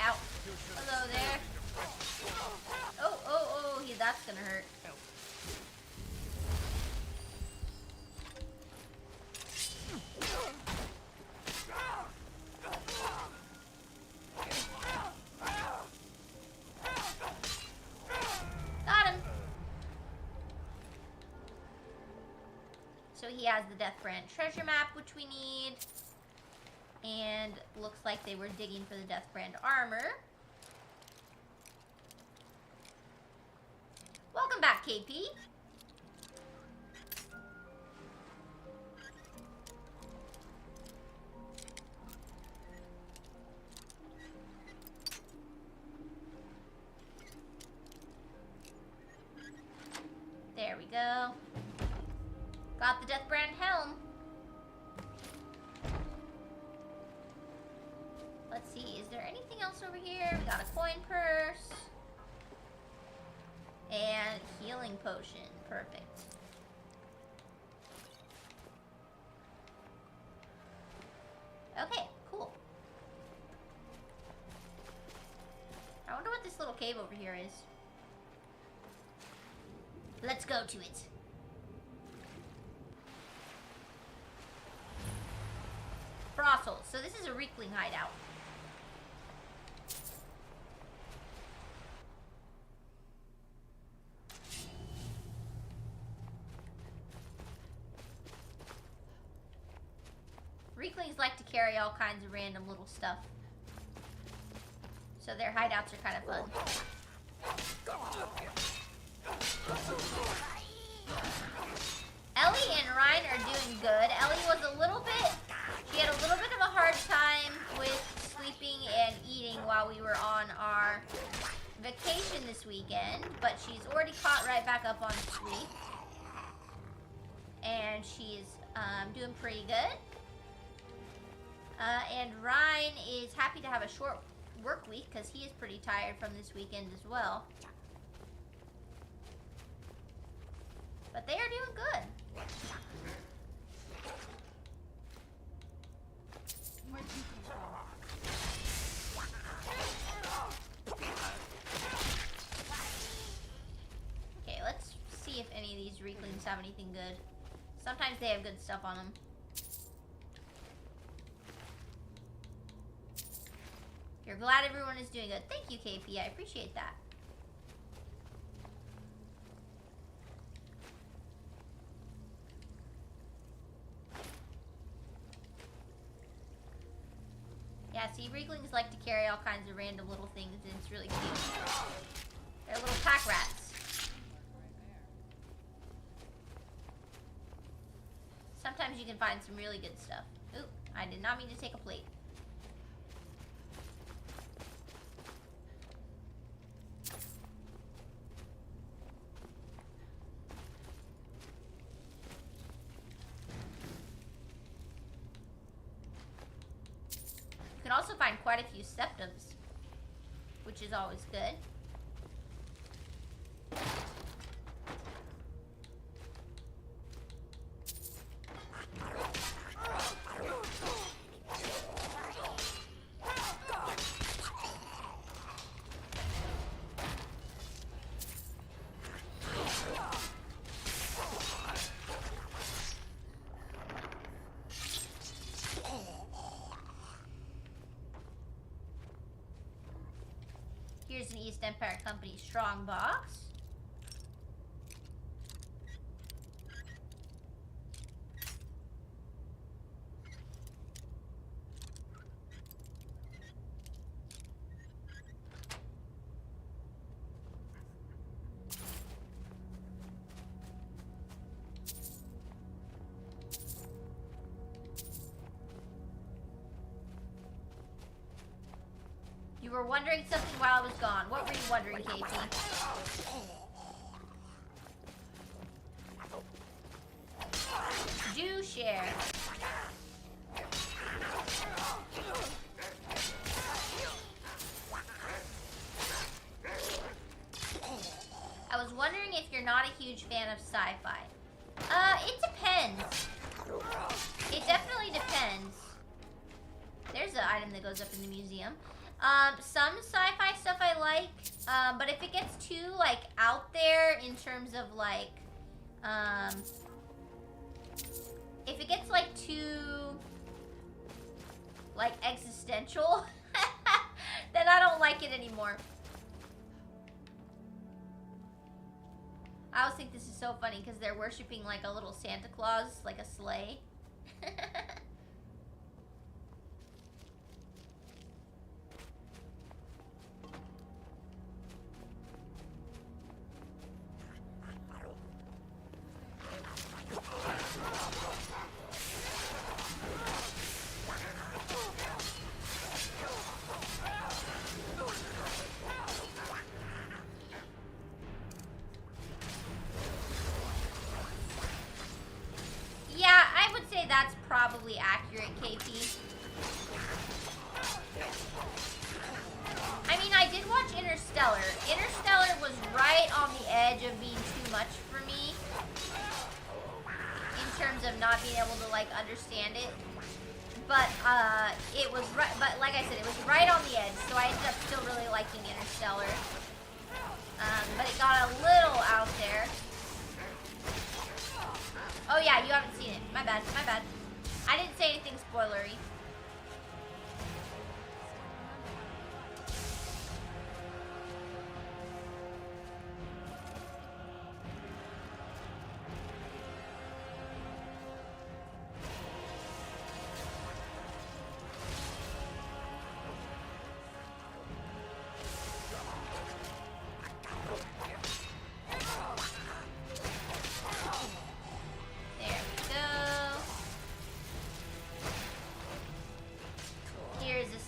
Ow. Hello there. Oh, yeah, that's gonna hurt. Got him. So he has the Deathbrand treasure map, which we need. And looks like they were digging for the Deathbrand armor. Welcome back, KP. There we go. Got the Deathbrand helm. Let's see, is there anything else over here? We got a coin purse. And healing potion. Perfect. Okay, cool. I wonder what this little cave over here is. Let's go to it. Brothels. So this is a Reekling hideout. Reeklings like to carry all kinds of random little stuff. So their hideouts are kind of fun. Ellie and Ryan are doing good. Ellie was a little bit... She had a little bit of a hard time with sleeping and eating while we were on our vacation this weekend. But she's already caught right back up on sleep. And she's doing pretty good. And Ryan is happy to have a short work week because he is pretty tired from this weekend as well. But they are doing good. Okay, let's see if any of these Reeklings have anything good. Sometimes they have good stuff on them. You're glad everyone is doing good. Thank you, KP. I appreciate that. Yeah, see, Reeklings like to carry all kinds of random little things, and it's really cute. They're little pack rats. Sometimes you can find some really good stuff. Oop, I did not mean to take a plate. You can also find quite a few septums, which is always good. Here's an East Empire Company strong box. You were wondering something while I was gone. What were you wondering, KP? Do share. I was wondering if you're not a huge fan of sci-fi. It depends. It definitely depends. There's an item that goes up in the museum. Some sci-fi stuff I like, but if it gets too, like, out there in terms of, like, if it gets, like, too, like, existential, then I don't like it anymore. I always think this is so funny because they're worshiping, like, a little Santa Claus, like a sleigh. Yeah, I would say that's probably accurate, KP. I mean, I did watch Interstellar. Interstellar was right on the edge of being too much for me in terms of not being able to, like, understand it. But, it was right, but like I said, it was right on the edge, so I ended up still really liking Interstellar. But it got a little out there. Oh yeah, you haven't seen it. My bad, my bad. I didn't say anything spoilery.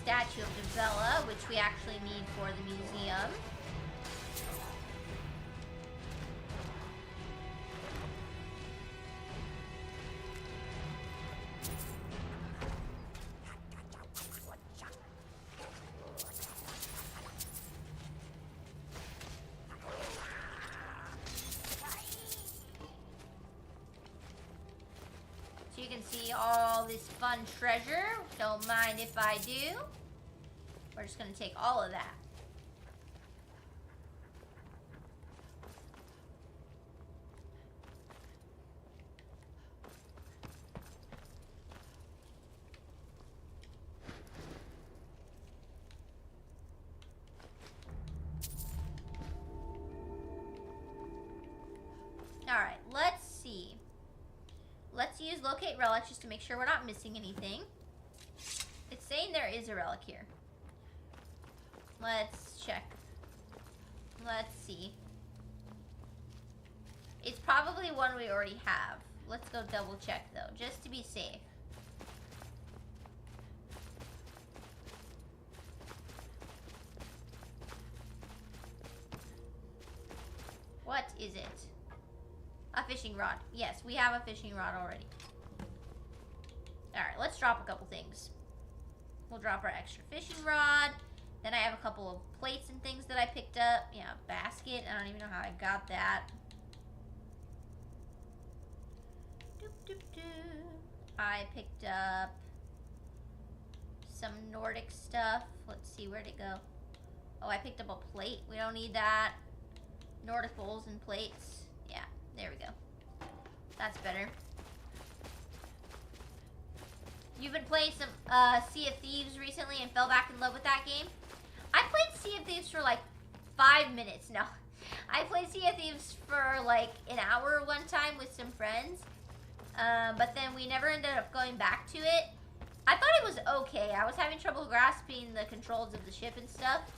Statue of Devella, which we actually need for the museum. So you can see all this fun treasure. Don't mind if I do. We're just going to take all of that. Alright, let's see. Let's use locate relic just to make sure we're not missing anything. It's saying there is a relic here. Let's check. Let's see. It's probably one we already have. Let's go double check though, just to be safe. What is it? A fishing rod. Yes, we have a fishing rod already. Alright, let's drop a couple things. We'll drop our extra fishing rod. Then I have a couple of plates and things that I picked up. Yeah, a basket. I don't even know how I got that. Doop, doop, doop. I picked up some Nordic stuff. Let's see, where'd it go? Oh, I picked up a plate. We don't need that. Nordic bowls and plates. Yeah, there we go. That's better. You've been playing some Sea of Thieves recently and fell back in love with that game? I played Sea of Thieves for like 5 minutes. No, I played Sea of Thieves for like an hour one time with some friends. But then we never ended up going back to it. I thought it was okay. I was having trouble grasping the controls of the ship and stuff.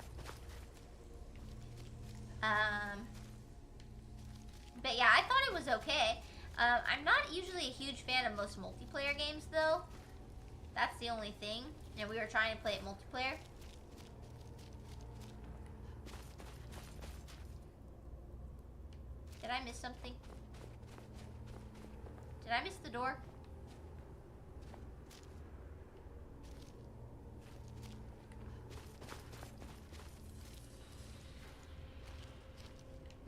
But yeah, I thought it was okay. I'm not usually a huge fan of most multiplayer games though. That's the only thing. And we were trying to play it multiplayer. Did I miss something? Did I miss the door?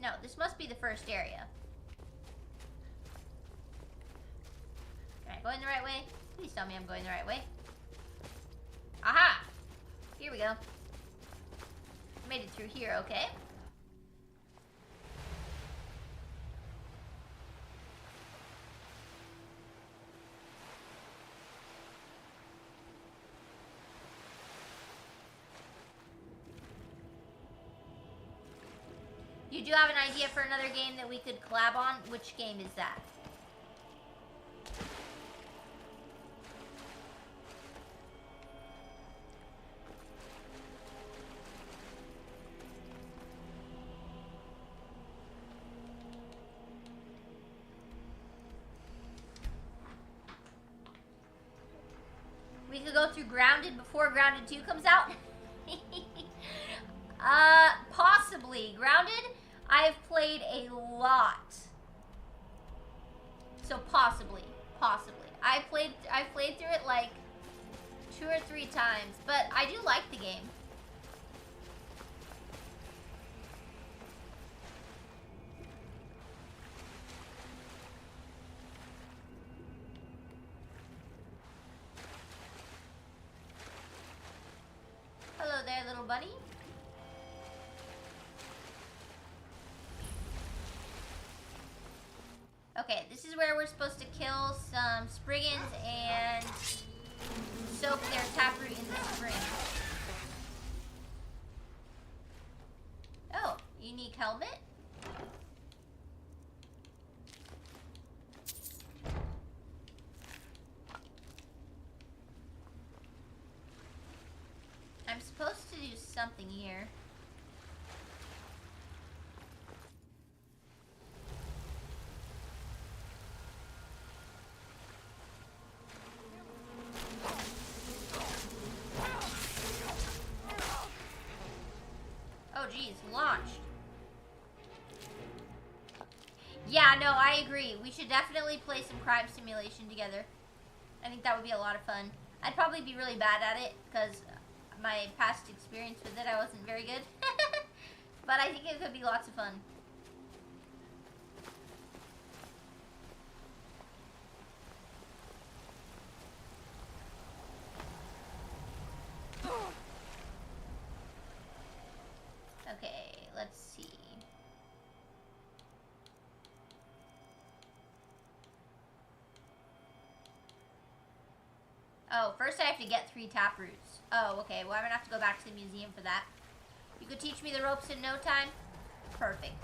No, this must be the first area. Am I going the right way? Please tell me I'm going the right way. Aha! Here we go. Made it through here, okay. You do have an idea for another game that we could collab on? Which game is that? We could go through Grounded before Grounded 2 comes out? Possibly. Grounded, I've played a lot. So possibly. I've played through it like 2 or 3 times, but I do like the game. Hello there, little bunny. Okay, this is where we're supposed to kill some Spriggans and soak their taproot in the spring. Oh, unique helmet. I'm supposed to do something here. Oh geez, launched. Yeah, no, I agree. We should definitely play some crime simulation together. I think that would be a lot of fun. I'd probably be really bad at it because my past experience with it, I wasn't very good. But I think it could be lots of fun. Okay, let's see. Oh, first I have to get 3 taproots. Oh, okay. Well, I'm gonna have to go back to the museum for that. You could teach me the ropes in no time? Perfect.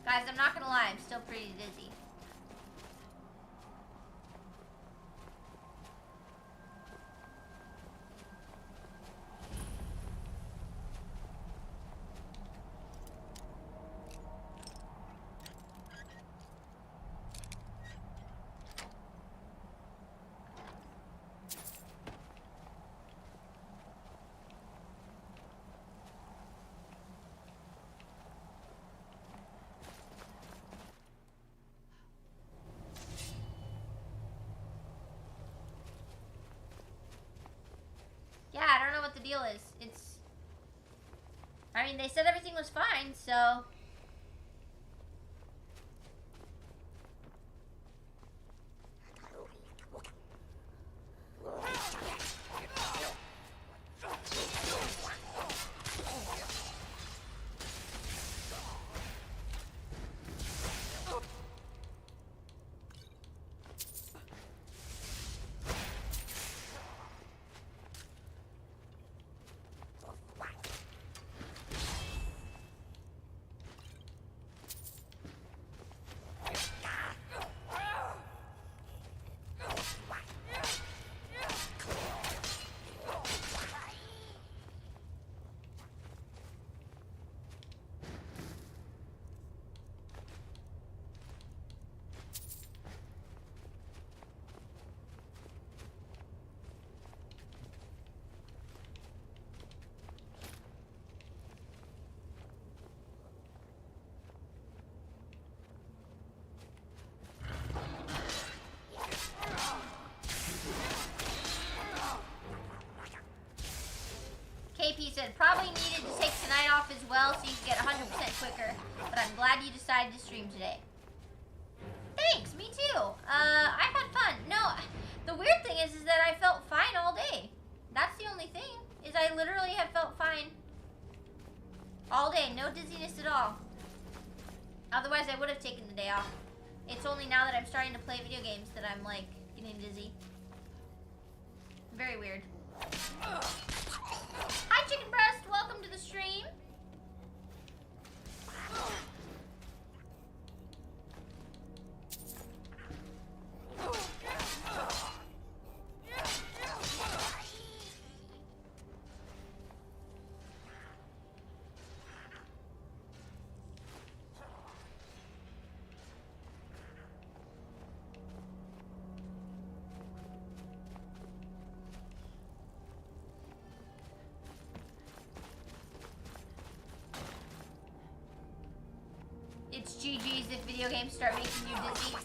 Guys, I'm not gonna lie. I'm still pretty dizzy. Yeah, I don't know what the deal is. I mean, they said everything was fine, so... KP said, probably needed to take tonight off as well so you can get 100% quicker. But I'm glad you decided to stream today. Thanks, me too. I've had fun. No, the weird thing is that I felt fine all day. That's the only thing, is I literally have felt fine all day. No dizziness at all. Otherwise, I would have taken the day off. It's only now that I'm starting to play video games that I'm, like, getting dizzy. Very weird. Hi, Chicken Breast. Welcome to the stream. It's GG's if video games start making you dizzy.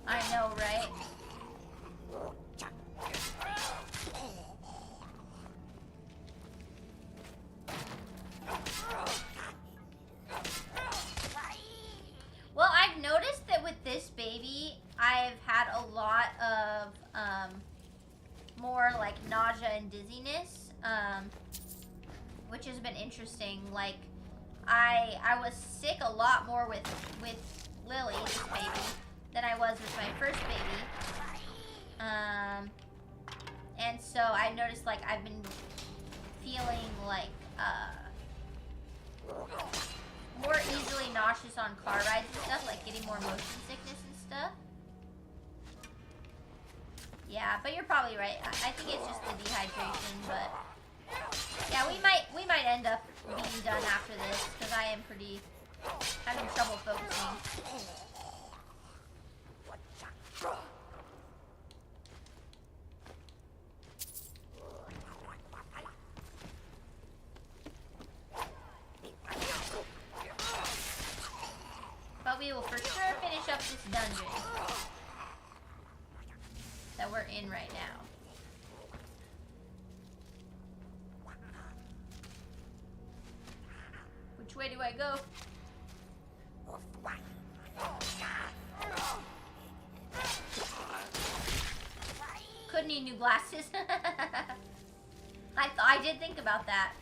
I know, right? Well, I've noticed that with this baby, I've had a lot of more like nausea and dizziness, which has been interesting. Like, I was sick a lot more with Lily, this baby, than I was with my first baby. And so I noticed, like, I've been feeling like more easily nauseous on car rides and stuff, like getting more motion sickness and stuff. Yeah, but you're probably right. I think it's just the dehydration, but yeah, we might end up being done after this because I am having trouble focusing. But we will for sure finish up this dungeon that we're in right now. Which way do I go? Could need new glasses. I did think about that.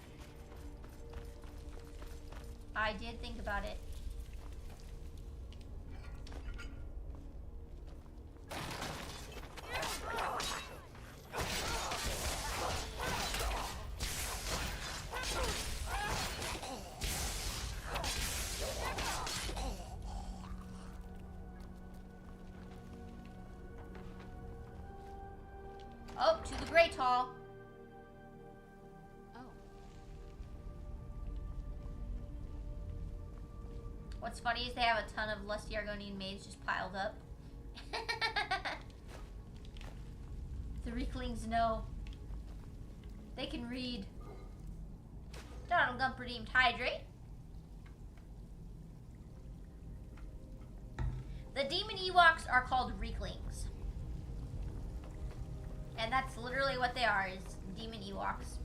I did think about it. Oh, to the Great Hall. Oh. What's funny is they have a ton of lusty Argonian maids just piled up. The Reeklings know. They can read. Donald Gump redeemed Hydrate. The demon Ewoks are called Reeklings. And that's literally what they are, is demon Ewoks.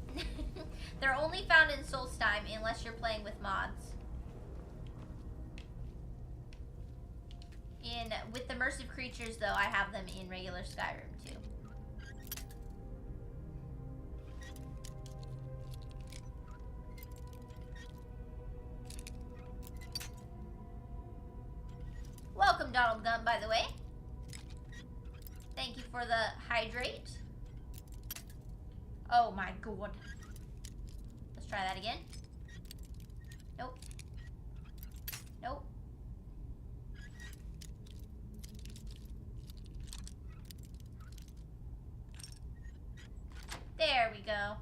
They're only found in Solstheim unless you're playing with mods. With the immersive creatures, though, I have them in regular Skyrim, too. Welcome, Donald Gump, by the way. Thank you for the hydrate. Oh my god. Let's try that again. Nope. Nope. There we go.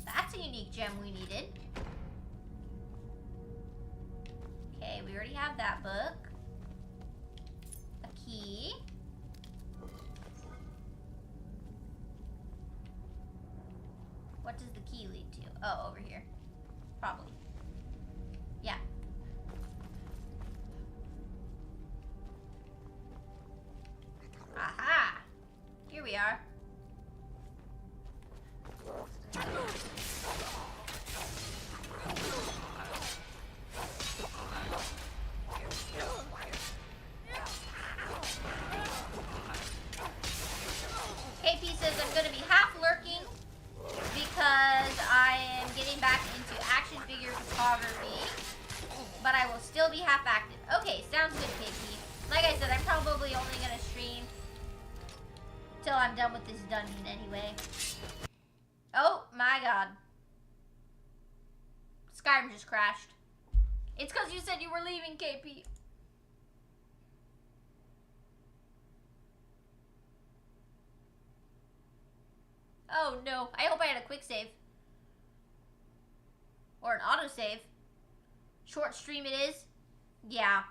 That's a unique gem we needed. Okay, we already have that book. A key. What does the key lead to? Oh, over here. Probably. Yeah. we are. KP says I'm going to be half lurking because I am getting back into action figure photography, but I will still be half active. Okay, sounds good, KP. Like I said, I'm probably only going to stream till I'm done with this dungeon anyway. Oh my god. Skyrim just crashed. It's because you said you were leaving, KP. Oh no, I hope I had a quick save. Or an autosave. Short stream it is. Yeah.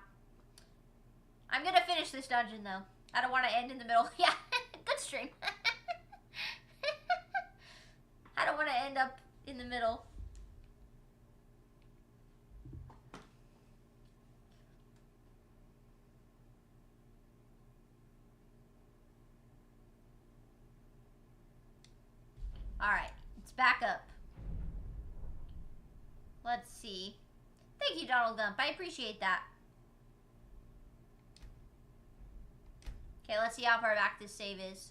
I'm gonna finish this dungeon though. I don't want to end in the middle. Yeah, good stream. I don't want to end up in the middle. Alright, it's back up. Let's see. Thank you, Donald Gump. I appreciate that. Okay, let's see how far back this save is.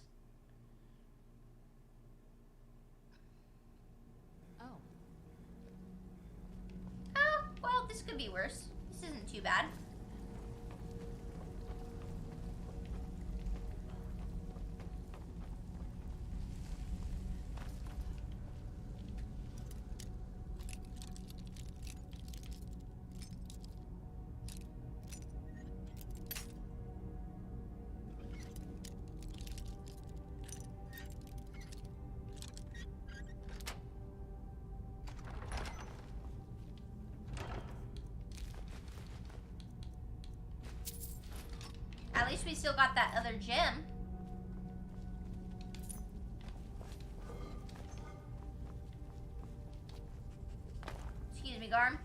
Oh. Oh, well, this could be worse. This isn't too bad. At least we still got that other gem. Excuse me, Garm.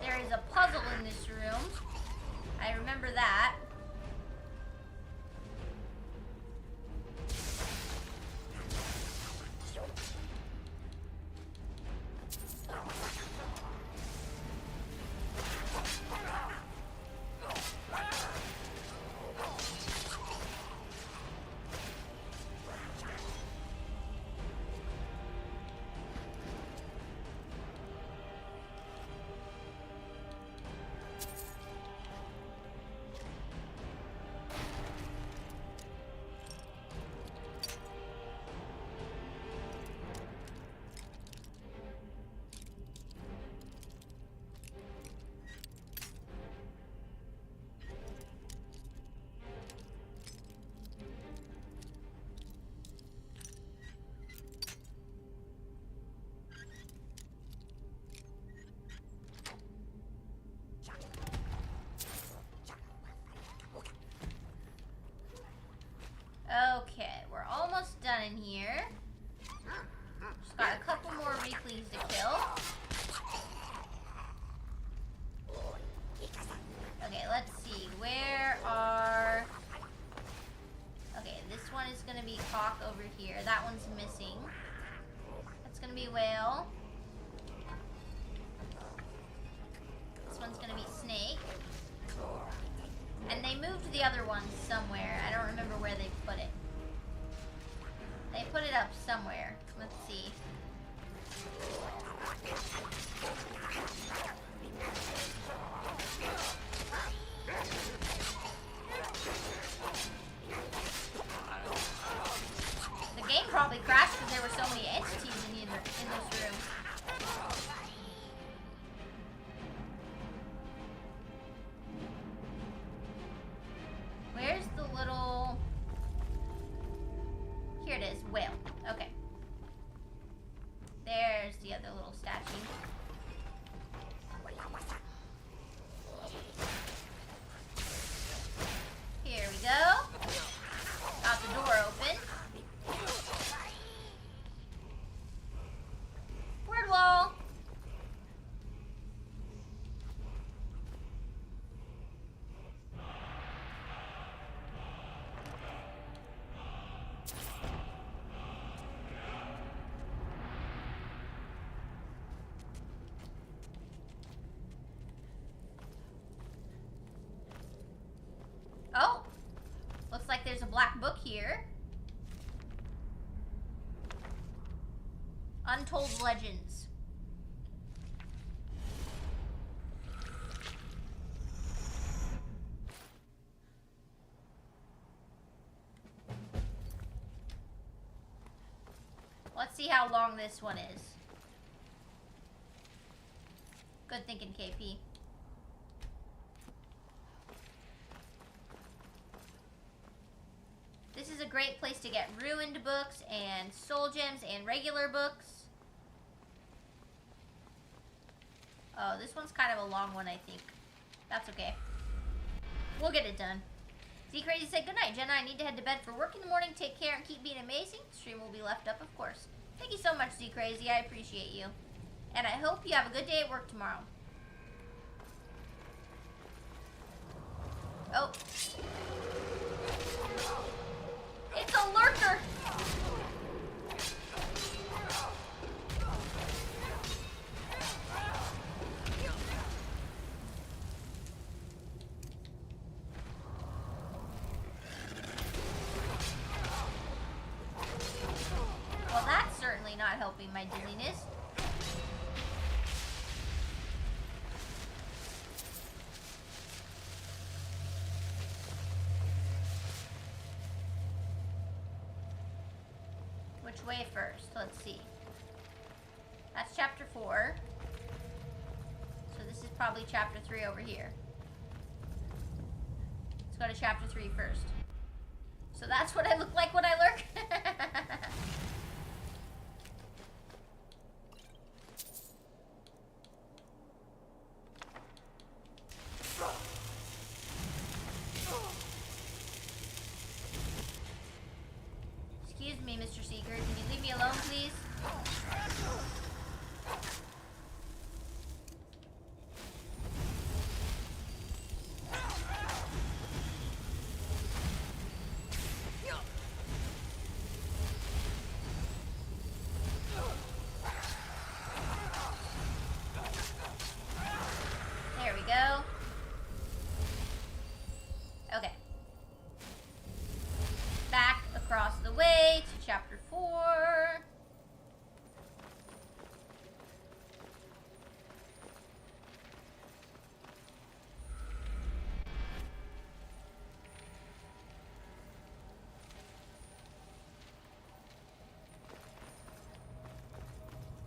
There is a puzzle in this room. I remember that. Okay, we're almost done in here. Just got a couple more weaklings to kill. Okay, let's see. Where are... Okay, this one is going to be Hawk over here. That one's missing. That's going to be Whale. This one's going to be Snake. And they moved the other one somewhere. I don't remember where they put it. They put it up somewhere. Let's see. The game probably crashed because there were so many entities in this room. their little statue. Here we go. Got the door open. Word wall. Oh, looks like there's a black book here. Untold Legends. Let's see how long this one is. Good thinking, KP. This is a great place to get ruined books and soul gems and regular books. Oh, this one's kind of a long one, I think. That's okay. We'll get it done. Z Crazy said, good night, Jenna. I need to head to bed for work in the morning. Take care and keep being amazing. Stream will be left up, of course. Thank you so much, Z Crazy. I appreciate you. And I hope you have a good day at work tomorrow. Oh. It's a lurker. Well, that's certainly not helping my dizziness. Which way first? Let's see. That's chapter 4. So this is probably chapter 3 over here. Let's go to chapter 3 first. So that's what I look like when I lurk? Excuse me, Mr. Seeker. Can you leave me alone, please? There we go. Okay. Back across the way to chapter 4.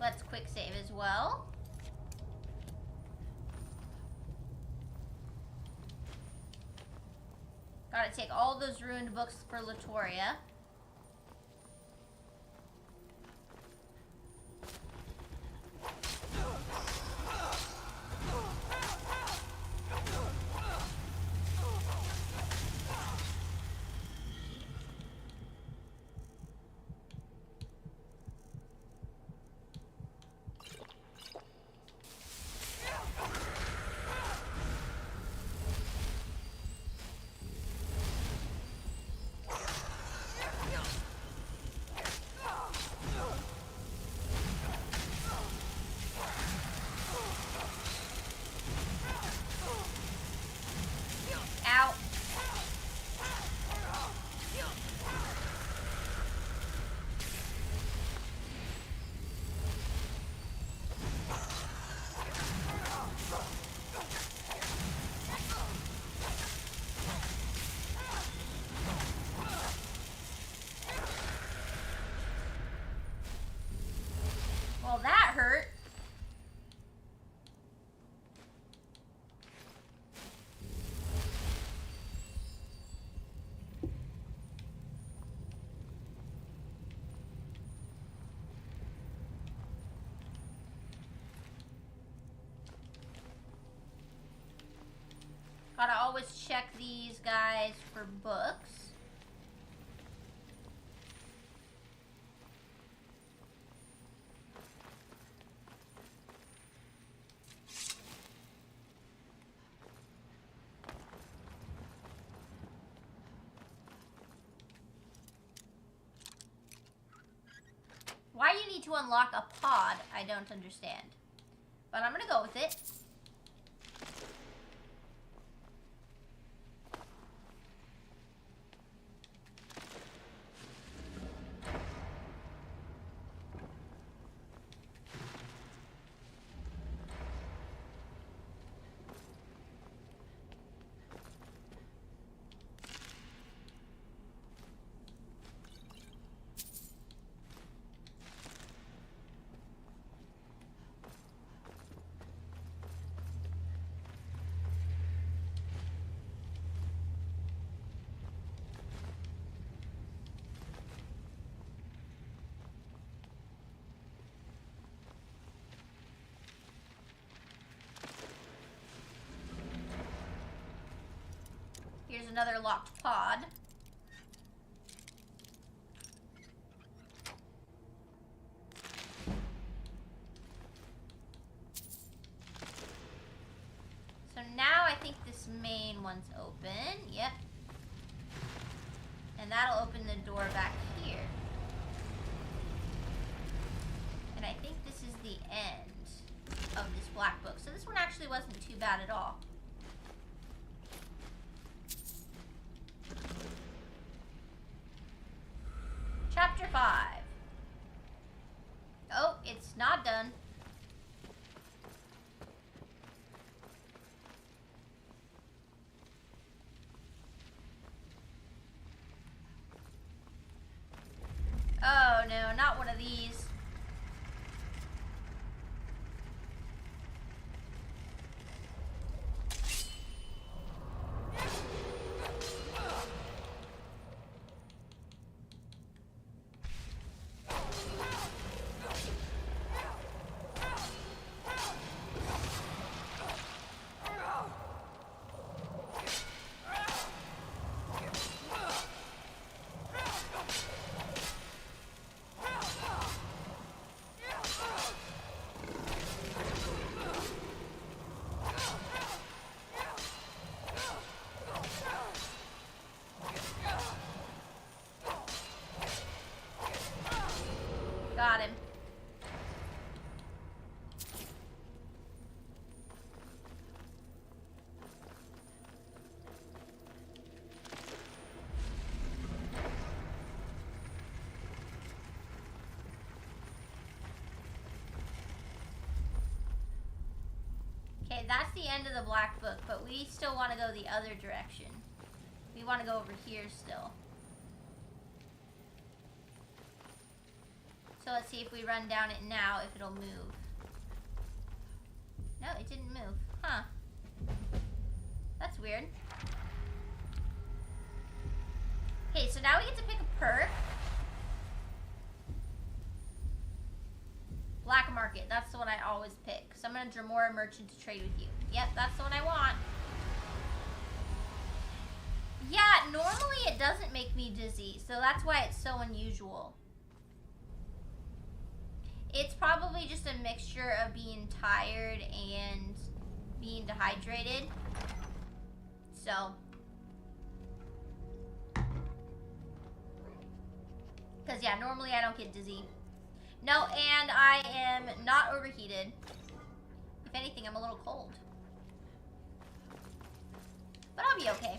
Let's quick save as well. Gotta take all those ruined books for Latoria. always check these guys for books. Why you need to unlock a pod, I don't understand. But I'm gonna go with it. Here's another locked pod. So now I think this main one's open. Yep. And that'll open the door back here. And I think this is the end of this black book. So this one actually wasn't too bad at all. Chapter 5. Oh, it's not done. Oh no, not one of these. Got him. Okay, that's the end of the black book, but we still want to go the other direction. We want to go over here still. So let's see if we run down it now, if it'll move. No, it didn't move. Huh. That's weird. Okay, so now we get to pick a perk. Black market, that's the one I always pick. Summon a Dremora merchant to trade with you. Yep, that's the one I want. Yeah, normally it doesn't make me dizzy, so that's why it's so unusual. It's probably just a mixture of being tired and being dehydrated. So. Because, yeah, normally I don't get dizzy. No, and I am not overheated. If anything, I'm a little cold. But I'll be okay.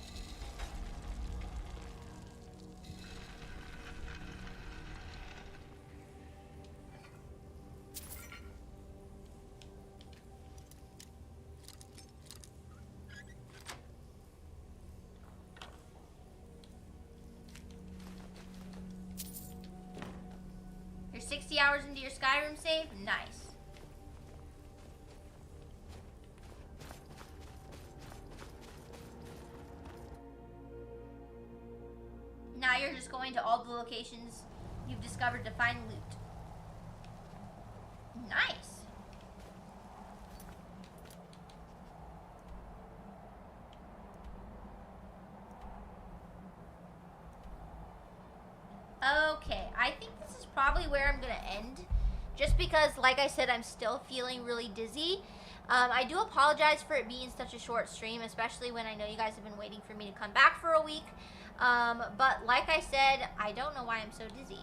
You're 60 hours into your Skyrim save? Nice. Now you're just going to all the locations you've discovered to find loot. Nice. I think this is probably where I'm gonna end. Just because, like I said, I'm still feeling really dizzy. I do apologize for it being such a short stream, especially when I know you guys have been waiting for me to come back for a week. But like I said, I don't know why I'm so dizzy.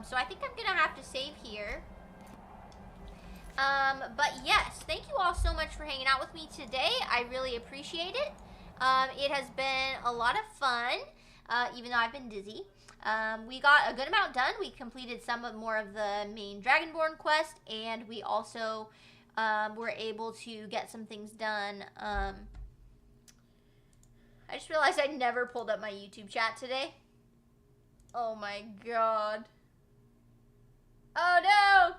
So I think I'm gonna have to save here. But yes, thank you all so much for hanging out with me today. I really appreciate it. It has been a lot of fun, even though I've been dizzy. We got a good amount done. We completed some more of the main Dragonborn quest, and we also were able to get some things done. I just realized I never pulled up my YouTube chat today. Oh my god. Oh no!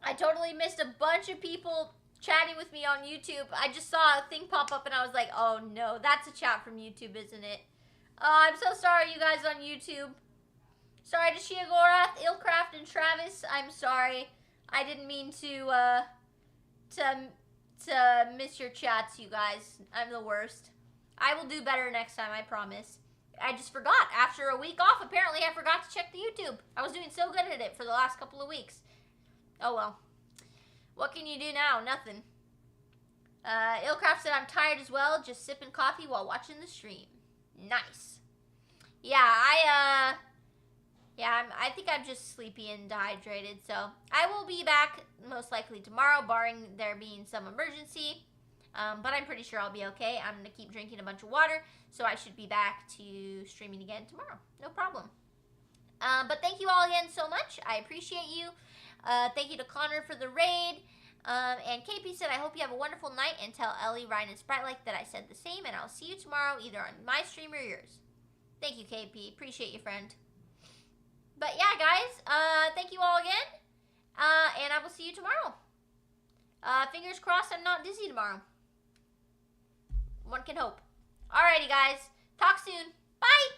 I totally missed a bunch of people chatting with me on YouTube. I just saw a thing pop up and I was like, oh no, that's a chat from YouTube, isn't it? I'm so sorry, you guys on YouTube. Sorry to Shiagorath, Ilcraft, and Travis. I'm sorry. I didn't mean to miss your chats, you guys. I'm the worst. I will do better next time, I promise. I just forgot. After a week off, apparently I forgot to check the YouTube. I was doing so good at it for the last couple of weeks. Oh well. What can you do now? Nothing. Ilcraft said, I'm tired as well, just sipping coffee while watching the stream. Nice. Yeah, I think I'm just sleepy and dehydrated, so I will be back most likely tomorrow, barring there being some emergency. But I'm pretty sure I'll be okay. I'm going to keep drinking a bunch of water, so I should be back to streaming again tomorrow. No problem. But thank you all again so much. I appreciate you. Thank you to Connor for the raid. And KP said, I hope you have a wonderful night, and tell Ellie, Ryan, and Spritelike that I said the same, and I'll see you tomorrow either on my stream or yours. Thank you, KP. Appreciate you, friend. But yeah, guys, thank you all again, and I will see you tomorrow. Fingers crossed I'm not dizzy tomorrow. One can hope. Alrighty, guys. Talk soon. Bye!